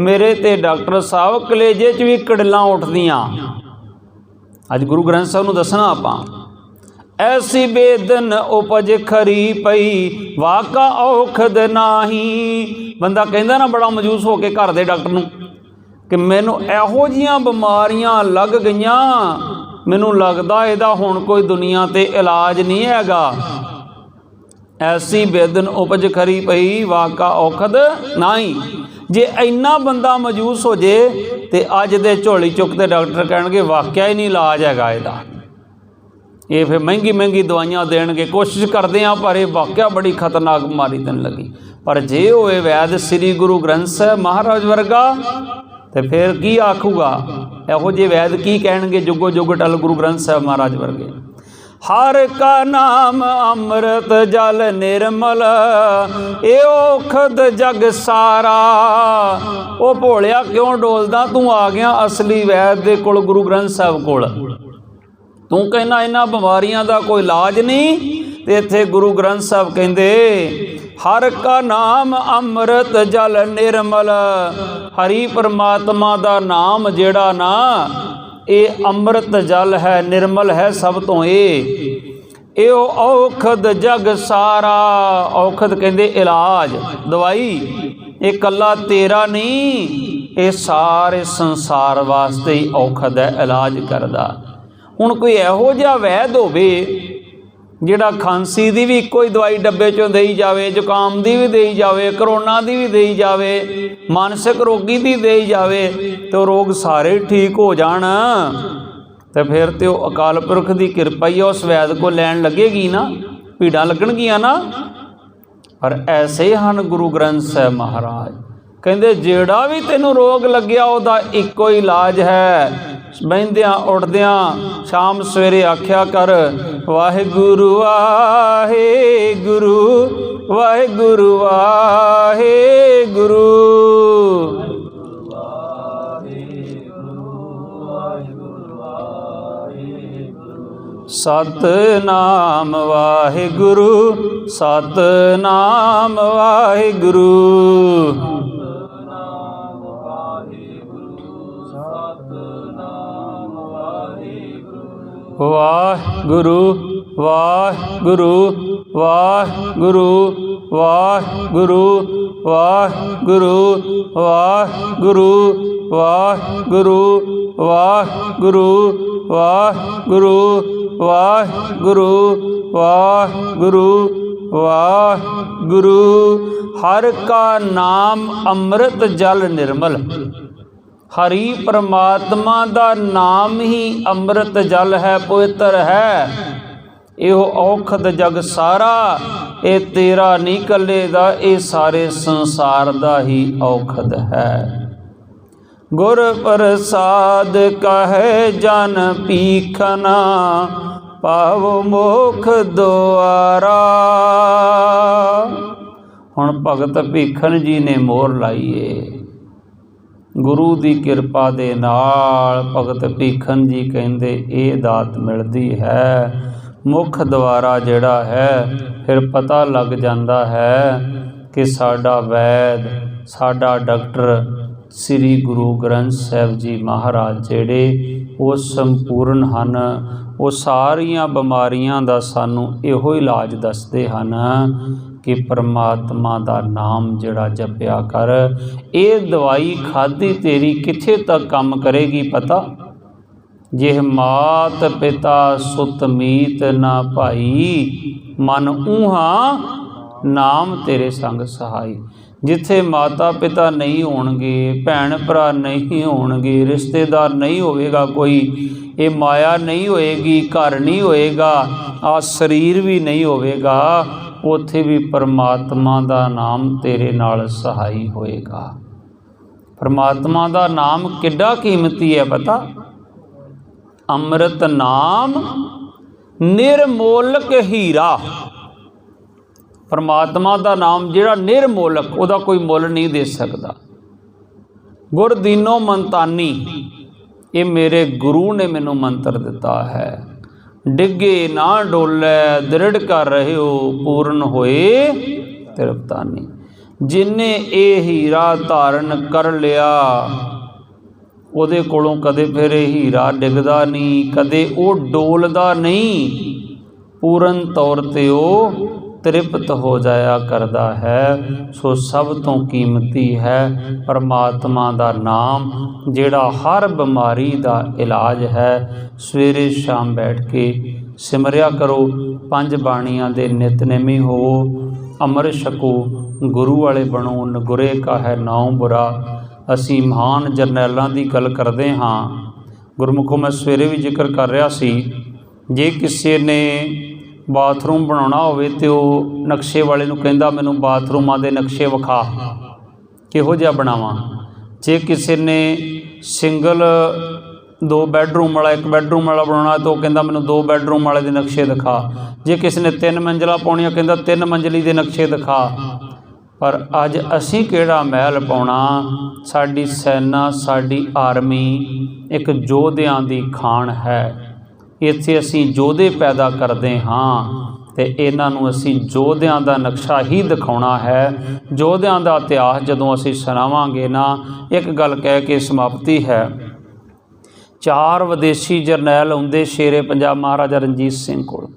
Speaker 1: मेरे ते डॉक्टर साहब कलेजे च भी कड़लां उठदियां। अज गुरु ग्रंथ साहिब नूं दसना आपां, ऐसी बेदन उपज खरी पई, वाका औखद नाही। बंदा कहंदा ना बड़ा मजूस हो के घर दे डॉक्टर नूं कि मैनू इहो जिहियां बीमारियां लग गईयां, मैनू लगदा इहदा हुण कोई दुनिया ते इलाज नहीं हैगा। ऐसी बेदन उपज खरी पई, वाका औखद नाही। जे इन्ना बंदा मजूस हो जे ते अज दे झोली चुकते डॉक्टर कहणगे वाकिया ही नहीं इलाज हैगा इहदा। ये फिर महंगी महंगी दवाइयां देणगे, कोशिश करते हैं पर यह वाकिया बड़ी खतरनाक बीमारी तैन लगी। पर जे होए वैद श्री गुरु ग्रंथ साहिब महाराज वर्गा, तो फिर की आखूगा, इहो जे वैद की कहणगे जुगो जुग टल गुरु ग्रंथ साहिब महाराज वर्गे। हर का नाम अमृत जल निर्मल, ए औखद जग सारा। ओ भोलिया क्यों डोलदा, तू आ गया असली वैद दे कोल, गुरु ग्रंथ साहिब कोल। तू कहना इन्हां बीमारियां दा कोई इलाज नहीं, ते इत्थे गुरु ग्रंथ साहिब कहंदे हर का नाम अमृत जल निर्मल। हरि परमात्मा दा नाम जेड़ा ना, ये अमृत जल है, निर्मल है सब तो। ये औखद जग सारा, औखद कहंदे इलाज दवाई, ये कला तेरा नहीं, ये सारे संसार वास्ते ही औखद है, इलाज करदा। हुण कोई इहो जिहा वैद होवे ਜਿਹੜਾ ਖਾਂਸੀ ਦੀ ਵੀ ਇੱਕੋ ਹੀ ਦਵਾਈ ਡੱਬੇ 'ਚੋਂ ਦੇਈ ਜਾਵੇ, ਜ਼ੁਕਾਮ ਦੀ ਵੀ ਦੇਈ ਜਾਵੇ, ਕਰੋਨਾ ਦੀ ਵੀ ਦੇਈ ਜਾਵੇ, ਮਾਨਸਿਕ ਰੋਗੀ ਦੀ ਦੇਈ ਜਾਵੇ, ਤੇ ਉਹ ਰੋਗ ਸਾਰੇ ਠੀਕ ਹੋ ਜਾਣ, ਤੇ ਫਿਰ ਤੇ ਉਹ ਅਕਾਲ ਪੁਰਖ ਦੀ ਕਿਰਪਾ ਹੀ ਉਸ ਵੈਦ ਕੋਲ ਲੈਣ ਲੱਗੇਗੀ ਨਾ, ਭੀੜਾਂ ਲੱਗਣਗੀਆਂ ਨਾ। ਪਰ ਐਸੇ ਹਨ ਗੁਰੂ ਗ੍ਰੰਥ ਸਾਹਿਬ ਮਹਾਰਾਜ, ਕਹਿੰਦੇ ਜਿਹੜਾ ਵੀ ਤੈਨੂੰ ਰੋਗ ਲੱਗਿਆ ਉਹਦਾ ਇੱਕੋ ਹੀ ਇਲਾਜ ਹੈ। ਬਹਿੰਦਿਆਂ ਉੱਠਦਿਆਂ ਸ਼ਾਮ ਸਵੇਰੇ ਆਖਿਆ ਕਰ, ਵਾਹਿਗੁਰੂ ਵਾਹਿਗੁਰੂ ਵਾਹਿਗੁਰੂ ਵਾਹਿਗੁਰੂ। ਸਤਿਨਾਮ ਵਾਹਿਗੁਰੂ ਸਤਿਨਾਮ ਵਾਹਿਗੁਰੂ। ਵਾਹਿਗੁਰੂ ਵਾਹਿਗੁਰੂ ਵਾਹਿਗੁਰੂ ਵਾਹਿਗੁਰੂ ਵਾਹਿਗੁਰੂ ਵਾਹਿਗੁਰੂ ਵਾਹਿਗੁਰੂ ਵਾਹਿਗੁਰੂ ਵਾਹਿਗੁਰੂ ਵਾਹਿਗੁਰੂ ਵਾਹਿਗੁਰੂ ਵਾਹਿਗੁਰੂ। ਹਰ ਕਾ ਨਾਮ ਅੰਮ੍ਰਿਤ ਜਲ ਨਿਰਮਲ, ਹਰੀ ਪਰਮਾਤਮਾ ਦਾ ਨਾਮ ਹੀ ਅੰਮ੍ਰਿਤ ਜਲ ਹੈ, ਪਵਿੱਤਰ ਹੈ। ਇਹੋ ਔਖਦ ਜਗ ਸਾਰਾ, ਇਹ ਤੇਰਾ ਨਹੀਂ ਇਕੱਲੇ ਦਾ, ਇਹ ਸਾਰੇ ਸੰਸਾਰ ਦਾ ਹੀ ਔਖਦ ਹੈ। ਗੁਰ ਪ੍ਰਸਾਦ ਕਹੈ ਜਨ ਪੀਖਨਾ, ਪਾਵ ਮੋਖ ਦੁਆਰਾ। ਹੁਣ ਭਗਤ ਭੀਖਨ ਜੀ ਨੇ ਮੋਹਰ ਲਾਈਏ, ਗੁਰੂ ਦੀ ਕਿਰਪਾ ਦੇ ਨਾਲ ਭਗਤ ਭੀਖਨ ਜੀ ਕਹਿੰਦੇ ਇਹ ਦਾਤ ਮਿਲਦੀ ਹੈ। ਮੁੱਖ ਦੁਆਰਾ ਜਿਹੜਾ ਹੈ, ਫਿਰ ਪਤਾ ਲੱਗ ਜਾਂਦਾ ਹੈ ਕਿ ਸਾਡਾ ਵੈਦ, ਸਾਡਾ ਡਾਕਟਰ ਸ੍ਰੀ ਗੁਰੂ ਗ੍ਰੰਥ ਸਾਹਿਬ ਜੀ ਮਹਾਰਾਜ ਜਿਹੜੇ ਉਹ ਸੰਪੂਰਨ ਹਨ। ਉਹ ਸਾਰੀਆਂ ਬਿਮਾਰੀਆਂ ਦਾ ਸਾਨੂੰ ਇਹੋ ਇਲਾਜ ਦੱਸਦੇ ਹਨ ਕਿ ਪਰਮਾਤਮਾ ਦਾ ਨਾਮ ਜਿਹੜਾ ਜਪਿਆ ਕਰ। ਇਹ ਦਵਾਈ ਖਾਧੀ ਤੇਰੀ ਕਿੱਥੇ ਤੱਕ ਕੰਮ ਕਰੇਗੀ ਪਤਾ? ਜੇ ਮਾਤ ਪਿਤਾ ਸੁਤ ਮੀਤ ਨਾ ਭਾਈ, ਮਨ ਊਹਾ ਨਾਮ ਤੇਰੇ ਸੰਗ ਸਹਾਈ। ਜਿੱਥੇ ਮਾਤਾ ਪਿਤਾ ਨਹੀਂ ਹੋਣਗੇ, ਭੈਣ ਭਰਾ ਨਹੀਂ ਹੋਣਗੇ, ਰਿਸ਼ਤੇਦਾਰ ਨਹੀਂ ਹੋਵੇਗਾ ਕੋਈ, ਇਹ ਮਾਇਆ ਨਹੀਂ ਹੋਏਗੀ, ਘਰ ਨਹੀਂ ਹੋਏਗਾ, ਆ ਸਰੀਰ ਵੀ ਨਹੀਂ ਹੋਵੇਗਾ, ਉੱਥੇ ਵੀ ਪਰਮਾਤਮਾ ਦਾ ਨਾਮ ਤੇਰੇ ਨਾਲ ਸਹਾਈ ਹੋਏਗਾ। ਪਰਮਾਤਮਾ ਦਾ ਨਾਮ ਕਿੱਡਾ ਕੀਮਤੀ ਹੈ ਪਤਾ? ਅੰਮ੍ਰਿਤ ਨਾਮ ਨਿਰਮੋਲਕ ਹੀਰਾ। ਪਰਮਾਤਮਾ ਦਾ ਨਾਮ ਜਿਹੜਾ ਨਿਰਮੋਲਕ, ਉਹਦਾ ਕੋਈ ਮੁੱਲ ਨਹੀਂ ਦੇ ਸਕਦਾ। ਗੁਰ ਦੀਨੋ ਮੰਤਾਨੀ, ਇਹ ਮੇਰੇ ਗੁਰੂ ਨੇ ਮੈਨੂੰ ਮੰਤਰ ਦਿੱਤਾ ਹੈ। ਡਿੱਗੇ ਨਾ ਡੋਲੇ ਦ੍ਰਿੜ ਕਰ ਰਹਿਓ, ਪੂਰਨ ਹੋਏ ਤ੍ਰਿਪਤਾਨੀ। ਜਿਨੇ ਇਹ ਹੀਰਾ ਧਾਰਨ ਕਰ ਲਿਆ, ਉਹਦੇ ਕੋਲੋਂ ਕਦੇ ਫਿਰ ਇਹ ਹੀਰਾ ਡਿੱਗਦਾ ਨਹੀਂ, ਕਦੇ ਉਹ ਡੋਲਦਾ ਨਹੀਂ, ਪੂਰਨ ਤੌਰ 'ਤੇ ਉਹ ਤ੍ਰਿਪਤ ਹੋ ਜਾਇਆ ਕਰਦਾ ਹੈ। ਸੋ ਸਭ ਤੋਂ ਕੀਮਤੀ ਹੈ ਪਰਮਾਤਮਾ ਦਾ ਨਾਮ, ਜਿਹੜਾ ਹਰ ਬਿਮਾਰੀ ਦਾ ਇਲਾਜ ਹੈ। ਸਵੇਰੇ ਸ਼ਾਮ ਬੈਠ ਕੇ ਸਿਮਰਿਆ ਕਰੋ, 5 ਬਾਣੀਆਂ ਦੇ ਨਿਤਨੇਮੀ ਹੋਵੋ, ਅੰਮ੍ਰਿਤ ਛਕੋ, ਗੁਰੂ ਵਾਲੇ ਬਣੋ, ਨਗੁਰੇ ਕਾ ਹੈ ਨਾਉ ਬੁਰਾ। ਅਸੀਂ ਮਹਾਨ ਜਰਨੈਲਾਂ ਦੀ ਗੱਲ ਕਰਦੇ ਹਾਂ। ਗੁਰਮੁਖੋਂ ਮੈਂ ਸਵੇਰੇ ਵੀ ਜ਼ਿਕਰ ਕਰ ਰਿਹਾ ਸੀ, ਜੇ ਕਿਸੇ ਨੇ ਬਾਥਰੂਮ ਬਣਾਉਣਾ ਹੋਵੇ ਤੇ ਉਹ ਨਕਸ਼ੇ ਵਾਲੇ ਨੂੰ ਕਹਿੰਦਾ ਮੈਨੂੰ ਬਾਥਰੂਮਾਂ ਦੇ ਨਕਸ਼ੇ ਵਿਖਾ, ਕਿਹੋ ਜਿਹਾ ਬਣਾਵਾਂ। ਜੇ ਕਿਸੇ ਨੇ ਸਿੰਗਲ 2 ਬੈੱਡਰੂਮ ਵਾਲਾ 1 ਬੈੱਡਰੂਮ ਵਾਲਾ ਬਣਾਉਣਾ ਤਾਂ ਉਹ ਕਹਿੰਦਾ ਮੈਨੂੰ 2 ਬੈੱਡਰੂਮ ਵਾਲੇ ਦੇ ਨਕਸ਼ੇ ਦਿਖਾ। ਜੇ ਕਿਸੇ ਨੇ 3 ਮੰਜ਼ਿਲਾਂ ਪਾਉਣੀਆਂ ਕਹਿੰਦਾ 3 ਮੰਜ਼ਲੀ ਦੇ ਨਕਸ਼ੇ ਦਿਖਾ। ਪਰ ਅੱਜ ਅਸੀਂ ਕਿਹੜਾ ਮਹਿਲ ਪਾਉਣਾ? ਸਾਡੀ ਸੈਨਾ, ਸਾਡੀ ਆਰਮੀ ਇੱਕ ਯੋਧਿਆਂ ਦੀ ਖਾਣ ਹੈ। ਇੱਥੇ ਅਸੀਂ ਯੋਧੇ ਪੈਦਾ ਕਰਦੇ ਹਾਂ ਤੇ ਇਹਨਾਂ ਨੂੰ ਅਸੀਂ ਯੋਧਿਆਂ ਦਾ ਨਕਸ਼ਾ ਹੀ ਦਿਖਾਉਣਾ ਹੈ। ਯੋਧਿਆਂ ਦਾ ਇਤਿਹਾਸ ਜਦੋਂ ਅਸੀਂ ਸੁਣਾਵਾਂਗੇ ਨਾ, ਇੱਕ ਗੱਲ ਕਹਿ ਕੇ ਸਮਾਪਤੀ ਹੈ। 4 ਵਿਦੇਸ਼ੀ ਜਰਨੈਲ ਆਉਂਦੇ ਸ਼ੇਰੇ ਪੰਜਾਬ ਮਹਾਰਾਜਾ ਰਣਜੀਤ ਸਿੰਘ ਕੋਲ।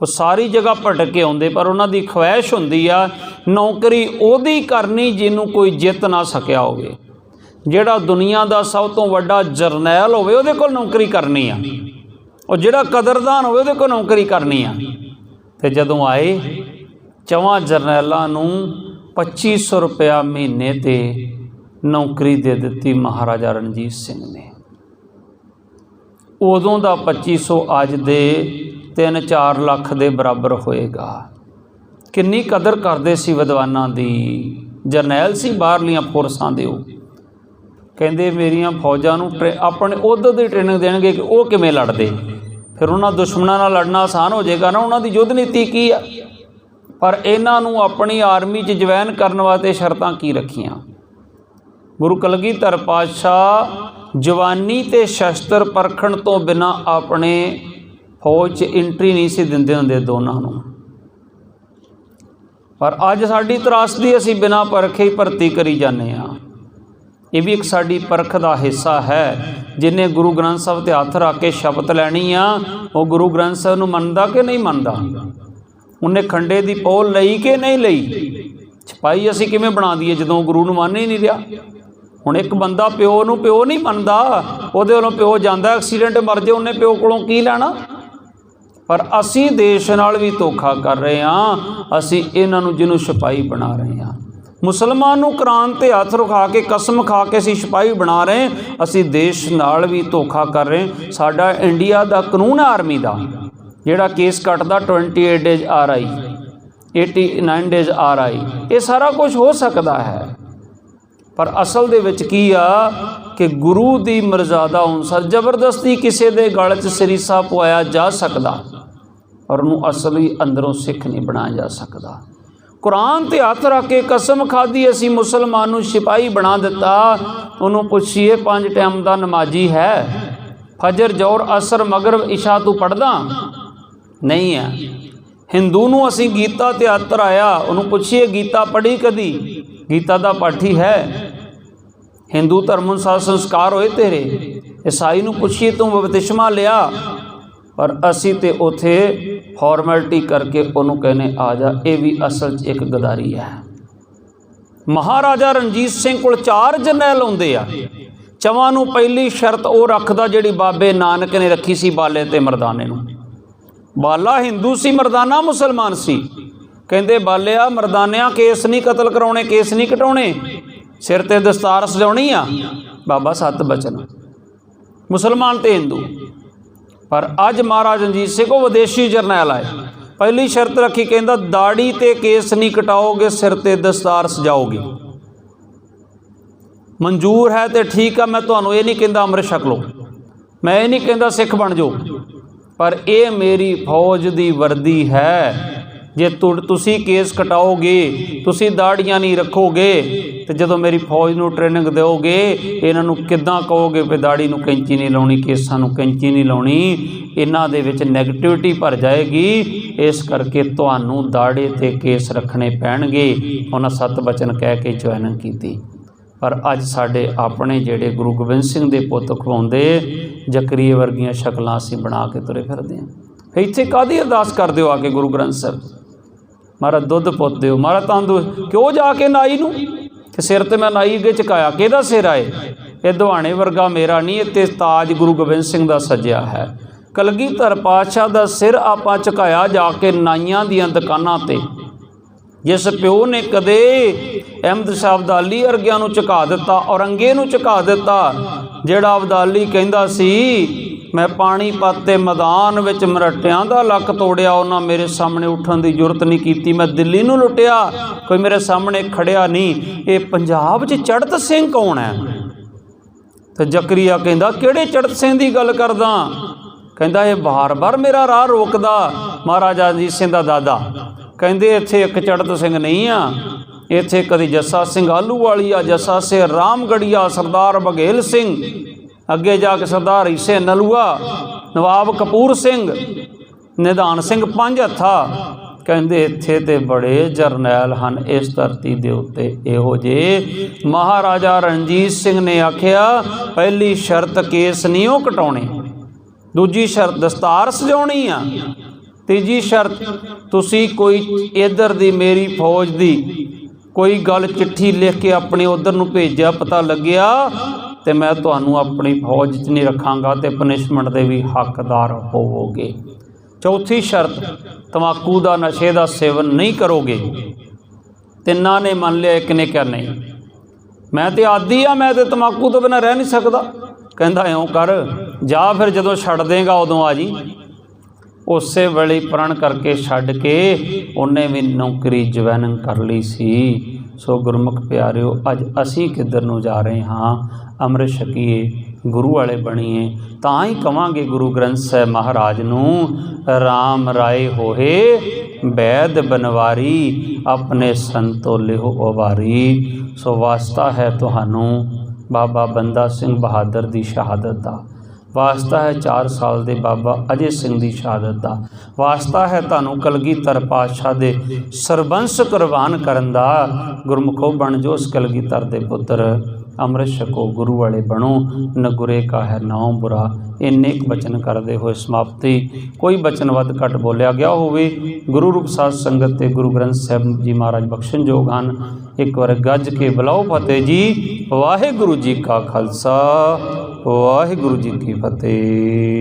Speaker 1: ਉਹ ਸਾਰੀ ਜਗ੍ਹਾ ਭਟਕ ਕੇ ਆਉਂਦੇ, ਪਰ ਉਹਨਾਂ ਦੀ ਖਵਾਇਸ਼ ਹੁੰਦੀ ਆ ਨੌਕਰੀ ਉਹਦੀ ਕਰਨੀ ਜਿਹਨੂੰ ਕੋਈ ਜਿੱਤ ਨਾ ਸਕਿਆ ਹੋਵੇ। ਜਿਹੜਾ ਦੁਨੀਆ ਦਾ ਸਭ ਤੋਂ ਵੱਡਾ ਜਰਨੈਲ ਹੋਵੇ ਉਹਦੇ ਕੋਲ ਨੌਕਰੀ ਕਰਨੀ ਆ। ਉਹ ਜਿਹੜਾ ਕਦਰਦਾਨ ਹੋਵੇ ਉਹਦੇ ਕੋਲ ਨੌਕਰੀ ਕਰਨੀ ਆ। ਤੇ ਜਦੋਂ ਆਏ 4 ਜਰਨੈਲਾਂ ਨੂੰ 2500 ਰੁਪਇਆ ਮਹੀਨੇ ਤੇ ਨੌਕਰੀ ਦੇ ਦਿੱਤੀ ਮਹਾਰਾਜਾ ਰਣਜੀਤ ਸਿੰਘ ਨੇ। ਉਦੋਂ ਦਾ 2500 ਅੱਜ ਦੇ 3-4 ਲੱਖ ਦੇ ਬਰਾਬਰ ਹੋਏਗਾ। ਕਿੰਨੀ ਕਦਰ ਕਰਦੇ ਸੀ ਵਿਦਵਾਨਾਂ ਦੀ। ਜਰਨੈਲ ਸੀ ਬਾਹਰਲੀਆਂ ਫੋਰਸਾਂ ਦੇ। ਉਹ ਕਹਿੰਦੇ ਮੇਰੀਆਂ ਫੌਜਾਂ ਨੂੰ ਆਪਣੇ ਉਹਦੇ ਦੀ ਟ੍ਰੇਨਿੰਗ ਦੇਣਗੇ ਕਿ ਉਹ ਕਿਵੇਂ ਲੜਦੇ, ਫਿਰ ਉਹਨਾਂ ਦੁਸ਼ਮਣਾਂ ਨਾਲ ਲੜਨਾ ਆਸਾਨ ਹੋ ਜਾਏਗਾ ਨਾ। ਉਹਨਾਂ ਦੀ ਯੁੱਧ ਨੀਤੀ ਕੀ ਆ, ਪਰ ਇਹਨਾਂ ਨੂੰ ਆਪਣੀ ਆਰਮੀ 'ਚ ਜੁਆਇਨ ਕਰਨ ਵਾਸਤੇ ਸ਼ਰਤਾਂ ਕੀ ਰੱਖੀਆਂ। ਗੁਰੂ ਕਲਗੀਧਰ ਪਾਤਸ਼ਾਹ ਜਵਾਨੀ ਤੇ ਸ਼ਸਤਰ ਪਰਖਣ ਤੋਂ ਬਿਨਾਂ ਆਪਣੇ ਫੌਜ 'ਚ ਐਂਟਰੀ ਨਹੀਂ ਸੀ ਦਿੰਦੇ ਹੁੰਦੇ ਦੋਨਾਂ ਨੂੰ। ਪਰ ਅੱਜ ਸਾਡੀ ਤਰਾਸਦੀ, ਅਸੀਂ ਬਿਨਾਂ ਪਰਖੇ ਹੀ ਭਰਤੀ ਕਰੀ ਜਾਂਦੇ ਹਾਂ। ਇਹ ਵੀ ਇੱਕ ਸਾਡੀ ਪਰਖ ਦਾ ਹਿੱਸਾ ਹੈ। ਜਿਹਨੇ ਗੁਰੂ ਗ੍ਰੰਥ ਸਾਹਿਬ 'ਤੇ ਹੱਥ ਰੱਖ ਕੇ ਸ਼ਪਥ ਲੈਣੀ ਆ, ਉਹ ਗੁਰੂ ਗ੍ਰੰਥ ਸਾਹਿਬ ਨੂੰ ਮੰਨਦਾ ਕਿ ਨਹੀਂ ਮੰਨਦਾ। ਉਹਨੇ ਖੰਡੇ ਦੀ ਪੋਲ ਲਈ ਕਿ ਨਹੀਂ ਲਈ। ਸਿਪਾਹੀ ਅਸੀਂ ਕਿਵੇਂ ਬਣਾ ਦਈਏ ਜਦੋਂ ਗੁਰੂ ਨੂੰ ਮੰਨ ਹੀ ਨਹੀਂ ਰਿਹਾ। ਹੁਣ ਇੱਕ ਬੰਦਾ ਪਿਓ ਨੂੰ ਪਿਓ ਨਹੀਂ ਮੰਨਦਾ, ਉਹਦੇ ਵੱਲੋਂ ਪਿਓ ਜਾਂਦਾ ਐਕਸੀਡੈਂਟ ਮਰ ਜੇ, ਉਹਨੇ ਪਿਓ ਕੋਲੋਂ ਕੀ ਲੈਣਾ। ਪਰ ਅਸੀਂ ਦੇਸ਼ ਨਾਲ ਵੀ ਧੋਖਾ ਕਰ ਰਹੇ ਹਾਂ। ਅਸੀਂ ਇਹਨਾਂ ਨੂੰ ਜਿਹਨੂੰ ਸਿਪਾਹੀ ਬਣਾ ਰਹੇ ਹਾਂ। ਮੁਸਲਮਾਨ ਨੂੰ ਕੁਰਾਨ 'ਤੇ ਹੱਥ ਰਖਾ ਕੇ ਕਸਮ ਖਾ ਕੇ ਅਸੀਂ ਸਿਪਾਹੀ ਬਣਾ ਰਹੇ, ਅਸੀਂ ਦੇਸ਼ ਨਾਲ ਵੀ ਧੋਖਾ ਕਰ ਰਹੇ। ਸਾਡਾ ਇੰਡੀਆ ਦਾ ਕਾਨੂੰਨ ਹੈ ਆਰਮੀ ਦਾ, ਜਿਹੜਾ ਕੇਸ ਕੱਟਦਾ 28 ਡੇਜ਼ RI, 89 ਡੇਜ਼ RI, ਇਹ ਸਾਰਾ ਕੁਝ ਹੋ ਸਕਦਾ ਹੈ। ਪਰ ਅਸਲ ਦੇ ਵਿੱਚ ਕੀ ਆ ਕਿ ਗੁਰੂ ਦੀ ਮਰਜ਼ਾਦਾ ਅਨੁਸਾਰ ਜ਼ਬਰਦਸਤੀ ਕਿਸੇ ਦੇ ਗਲ 'ਚ ਸਰੀਸਾ ਪਵਾਇਆ ਜਾ ਸਕਦਾ, ਪਰ ਉਹਨੂੰ ਅਸਲੀ ਅੰਦਰੋਂ ਸਿੱਖ ਨਹੀਂ ਬਣਾਇਆ ਜਾ ਸਕਦਾ। ਕੁਰਾਨ 'ਤੇ ਹੱਥ ਰੱਖ ਕੇ ਕਸਮ ਖਾਧੀ ਅਸੀਂ ਮੁਸਲਮਾਨ ਨੂੰ ਸਿਪਾਹੀ ਬਣਾ ਦਿੱਤਾ। ਉਹਨੂੰ ਪੁੱਛੀਏ 5 ਟਾਈਮ ਦਾ ਨਮਾਜ਼ੀ ਹੈ, ਫਜਰ ਜ਼ੋਰ ਅਸਰ ਮਗਰਬ ਇਸ਼ਾ ਤੂੰ ਪੜ੍ਹਦਾ ਨਹੀਂ ਹੈ। ਹਿੰਦੂ ਨੂੰ ਅਸੀਂ ਗੀਤਾ 'ਤੇ ਹੱਥ ਧਰਾਇਆ, ਉਹਨੂੰ ਪੁੱਛੀਏ ਗੀਤਾ ਪੜ੍ਹੀ ਕਦੀ, ਗੀਤਾ ਦਾ ਪਾਠੀ ਹੈ। ਹਿੰਦੂ ਧਰਮ ਅਨੁਸਾਰ ਸੰਸਕਾਰ ਹੋਏ ਤੇਰੇ। ਈਸਾਈ ਨੂੰ ਪੁੱਛੀਏ ਤੂੰ ਬਪਤਿਸਮਾ ਲਿਆ, ਪਰ ਅਸੀਂ ਤੇ ਉੱਥੇ ਫਾਰਮੈਲਿਟੀ ਕਰਕੇ ਉਹਨੂੰ ਕਹਿੰਦੇ ਆ ਜਾ। ਇਹ ਵੀ ਅਸਲ 'ਚ ਇੱਕ ਗਦਾਰੀ ਹੈ। ਮਹਾਰਾਜਾ ਰਣਜੀਤ ਸਿੰਘ ਕੋਲ 4 ਜਰਨੈਲ ਆਉਂਦੇ ਆ। 4 ਨੂੰ ਪਹਿਲੀ ਸ਼ਰਤ ਉਹ ਰੱਖਦਾ ਜਿਹੜੀ ਬਾਬੇ ਨਾਨਕ ਨੇ ਰੱਖੀ ਸੀ ਬਾਲੇ ਤੇ ਮਰਦਾਨੇ ਨੂੰ। ਬਾਲਾ ਹਿੰਦੂ ਸੀ, ਮਰਦਾਨਾ ਮੁਸਲਮਾਨ ਸੀ। ਕਹਿੰਦੇ ਬਾਲਿਆ ਮਰਦਾਨਿਆਂ ਕੇਸ ਨਹੀਂ ਕਤਲ ਕਰਾਉਣੇ, ਕੇਸ ਨਹੀਂ ਕਟਾਉਣੇ, ਸਿਰ ਤੇ ਦਸਤਾਰ ਸਜਾਉਣੀ ਆ। ਬਾਬਾ 7 ਬਚਨ, ਮੁਸਲਮਾਨ ਤੇ ਹਿੰਦੂ। ਪਰ ਅੱਜ ਮਹਾਰਾਜਾ ਰਣਜੀਤ ਸਿੰਘ ਕੋਲ ਵਿਦੇਸ਼ੀ ਜਰਨੈਲ ਆਏ। ਪਹਿਲੀ ਸ਼ਰਤ ਰੱਖੀ, ਕਹਿੰਦਾ ਦਾੜੀ ਤੇ ਕੇਸ ਨਹੀਂ ਕਟਾਓਗੇ, ਸਿਰ ਤੇ ਦਸਤਾਰ ਸਜਾਓਗੇ। ਮਨਜ਼ੂਰ ਹੈ ਤੇ ਠੀਕ ਆ, ਮੈਂ ਤੁਹਾਨੂੰ ਇਹ ਨਹੀਂ ਕਹਿੰਦਾ ਅੰਮ੍ਰਿਤ ਛਕ ਲਓ, ਮੈਂ ਇਹ ਨਹੀਂ ਕਹਿੰਦਾ ਸਿੱਖ ਬਣ ਜਾਓ, ਪਰ ਇਹ ਮੇਰੀ ਫੌਜ ਦੀ ਵਰਦੀ ਹੈ। ਜੇ ਤੁਸੀਂ ਕੇਸ ਕਟਾਓਗੇ, ਤੁਸੀਂ ਦਾੜੀਆਂ ਨਹੀਂ ਰੱਖੋਗੇ, ਤੇ ਜਦੋਂ ਮੇਰੀ ਫੌਜ ਨੂੰ ਟ੍ਰੇਨਿੰਗ ਦਿਓਗੇ ਇਹਨਾਂ ਨੂੰ ਕਿੱਦਾਂ ਕਹੋਗੇ ਵੀ ਦਾੜੀ ਨੂੰ ਕੈਂਚੀ ਨਹੀਂ ਲਾਉਣੀ, ਕੇਸਾਂ ਨੂੰ ਕੈਂਚੀ ਨਹੀਂ ਲਾਉਣੀ। ਇਹਨਾਂ ਦੇ ਵਿੱਚ ਨੈਗੇਟਿਵਿਟੀ ਭਰ ਜਾਏਗੀ। ਇਸ ਕਰਕੇ ਤੁਹਾਨੂੰ ਦਾੜੇ ਤੇ ਕੇਸ ਰੱਖਣੇ ਪੈਣਗੇ। ਉਹਨਾਂ 7 ਬਚਨ ਕਹਿ ਕੇ ਜੁਆਇਨਿੰਗ ਕੀਤੀ। ਪਰ ਅੱਜ ਸਾਡੇ ਆਪਣੇ ਜਿਹੜੇ ਗੁਰੂ ਗੋਬਿੰਦ ਸਿੰਘ ਦੇ ਪੁੱਤ ਖਵਾਉਂਦੇ ਜ਼ਕਰੀਏ ਵਰਗੀਆਂ ਸ਼ਕਲਾਂ ਅਸੀਂ ਬਣਾ ਕੇ ਤੁਰੇ ਫਿਰਦੇ ਹਾਂ। ਫਿਰ ਇੱਥੇ ਕਾਹਦੀ ਅਰਦਾਸ ਕਰਦੇ ਹੋ ਆ ਕੇ ਗੁਰੂ ਗ੍ਰੰਥ ਸਾਹਿਬ, ਮਹਾਰਾਜ ਦੁੱਧ ਪੁੱਤ ਦਿਓ, ਮਹਾਰਾਜ ਤੰਦਰੁਸਤ। ਕਿਉਂ ਜਾ ਕੇ ਨਾਈ ਨੂੰ ਕਿ ਸਿਰ ਤੇ ਮੈਂ ਨਾਈ ਅੱਗੇ ਝੁਕਾਇਆ, ਕਿਹਦਾ ਸਿਰ ਆਏ? ਇਹ ਦੁਹਾਣੇ ਵਰਗਾ ਮੇਰਾ ਨਹੀਂ, ਇਹ ਤੇ ਤਾਜ ਗੁਰੂ ਗੋਬਿੰਦ ਸਿੰਘ ਦਾ ਸਜਿਆ ਹੈ। ਕਲਗੀਧਰ ਪਾਤਸ਼ਾਹ ਦਾ ਸਿਰ ਆਪਾਂ ਝੁਕਾਇਆ ਜਾ ਕੇ ਨਾਈਆਂ ਦੀਆਂ ਦੁਕਾਨਾਂ ਤੇ। ਜਿਸ ਪਿਓ ਨੇ ਕਦੇ ਅਹਿਮਦ ਸ਼ਾਹ ਅਬਦਾਲੀ ਵਰਗਿਆਂ ਨੂੰ ਝੁਕਾ ਦਿੱਤਾ, ਔਰੰਗੇ ਨੂੰ ਝੁਕਾ ਦਿੱਤਾ, ਜਿਹੜਾ ਅਬਦਾਲੀ ਕਹਿੰਦਾ ਸੀ ਮੈਂ ਪਾਣੀਪਤ ਦੇ ਮੈਦਾਨ ਵਿੱਚ ਮਰੱਟਿਆਂ ਦਾ ਲੱਕ ਤੋੜਿਆ, ਉਹਨਾਂ ਮੇਰੇ ਸਾਹਮਣੇ ਉੱਠਣ ਦੀ ਜ਼ਰੂਰਤ ਨਹੀਂ ਕੀਤੀ। ਮੈਂ ਦਿੱਲੀ ਨੂੰ ਲੁੱਟਿਆ, ਕੋਈ ਮੇਰੇ ਸਾਹਮਣੇ ਖੜਿਆ ਨਹੀਂ। ਇਹ ਪੰਜਾਬ 'ਚ ਚੜ੍ਹਤ ਸਿੰਘ ਕੌਣ ਹੈ? ਤੇ ਜ਼ਕਰੀਆ ਕਹਿੰਦਾ ਕਿਹੜੇ ਚੜ੍ਹਤ ਸਿੰਘ ਦੀ ਗੱਲ ਕਰਦਾ? ਕਹਿੰਦਾ ਇਹ ਬਾਰ-ਬਾਰ ਮੇਰਾ ਰਾਹ ਰੋਕਦਾ, ਮਹਾਰਾਜਾ ਰਣਜੀਤ ਸਿੰਘ ਦਾ ਦਾਦਾ। ਕਹਿੰਦੇ ਇੱਥੇ ਇੱਕ ਚੜ੍ਹਤ ਸਿੰਘ ਨਹੀਂ ਆ, ਇੱਥੇ ਕਦੀ ਜੱਸਾ ਸਿੰਘ ਆਹਲੂਵਾਲੀਆ, ਜੱਸਾ ਸਿੰਘ ਰਾਮਗੜੀਆ, ਸਰਦਾਰ ਬਘੇਲ ਸਿੰਘ, ਅੱਗੇ ਜਾ ਕੇ ਸਰਦਾਰ ਈਸੇ ਨਲੂਆ, ਨਵਾਬ ਕਪੂਰ ਸਿੰਘ, ਨਿਧਾਨ ਸਿੰਘ ਪੰਜ ਹੱਥਾ। ਕਹਿੰਦੇ ਇੱਥੇ ਤੇ ਬੜੇ ਜਰਨੈਲ ਹਨ ਇਸ ਧਰਤੀ ਦੇ ਉੱਤੇ ਇਹੋ ਜਿਹੇ। ਮਹਾਰਾਜਾ ਰਣਜੀਤ ਸਿੰਘ ਨੇ ਆਖਿਆ ਪਹਿਲੀ ਸ਼ਰਤ ਕੇਸ ਨਹੀਂ ਉਹ ਕਟਾਉਣੇ, ਦੂਜੀ ਸ਼ਰਤ ਦਸਤਾਰ ਸਜਾਉਣੀ ਆ, ਤੀਜੀ ਸ਼ਰਤ ਤੁਸੀਂ ਕੋਈ ਇੱਧਰ ਦੀ ਮੇਰੀ ਫੌਜ ਦੀ ਕੋਈ ਗੱਲ ਚਿੱਠੀ ਲਿਖ ਕੇ ਆਪਣੇ ਉੱਧਰ ਨੂੰ ਭੇਜਿਆ, ਪਤਾ ਲੱਗਿਆ ਤੇ ਮੈਂ ਤੁਹਾਨੂੰ ਆਪਣੀ ਫੌਜ 'ਚ ਨਹੀਂ ਰੱਖਾਂਗਾ ਤੇ ਪਨਿਸ਼ਮੈਂਟ ਦੇ ਵੀ ਹੱਕਦਾਰ ਹੋਵੋਗੇ। चौथी शर्त तंबाकू का नशे का सेवन नहीं करोगे। तिन्ना ने मान लिया, एक ने क्या नहीं, मैं तो आदी हाँ, मैं तो तंबाकू तो बिना रह नहीं सकता। कहता इउं कर जा, फिर जदों छड्ड देगा उदों आ जी। उस वेले प्रण करके छड्ड के उन्हें भी नौकरी ज्वाइनिंग कर ली सी। सो गुरमुख प्यारिओ, अज असी किधर नूं जा रहे हाँ? अमृत छकीए, गुरु वाले बणीए। तां ही कवांगे गुरु ग्रंथ साहिब महाराज नूं, राम राय होए वैद बनवारी, अपने संतो लिहो उबारी। सो वास्ता है तुहानूं बाबा बंदा सिंह बहादुर की शहादत का, वास्ता है 4 साल के बाबा अजय सिंह की शहादत का, वास्ता है तुहानूं कलगीधर पातशाह दे सरबंस कुर्बान करन दा। गुरमुखो बन जो उस कलगीधर दे पुत्र, अमृत छको, गुरु वाले बनो, न गुरे का है नाम बुरा। इन्ने एक बचन करते हुए समाप्ति। कोई बचन वध घट बोलिया गया होवे, गुरु रूप साध संगत ते गुरु ग्रंथ साहिब जी महाराज बख्शण जोग हन। एक बार गज के बुलाओ फतेह जी। वाहिगुरु जी का खालसा, वाहिगुरु जी की फतेह।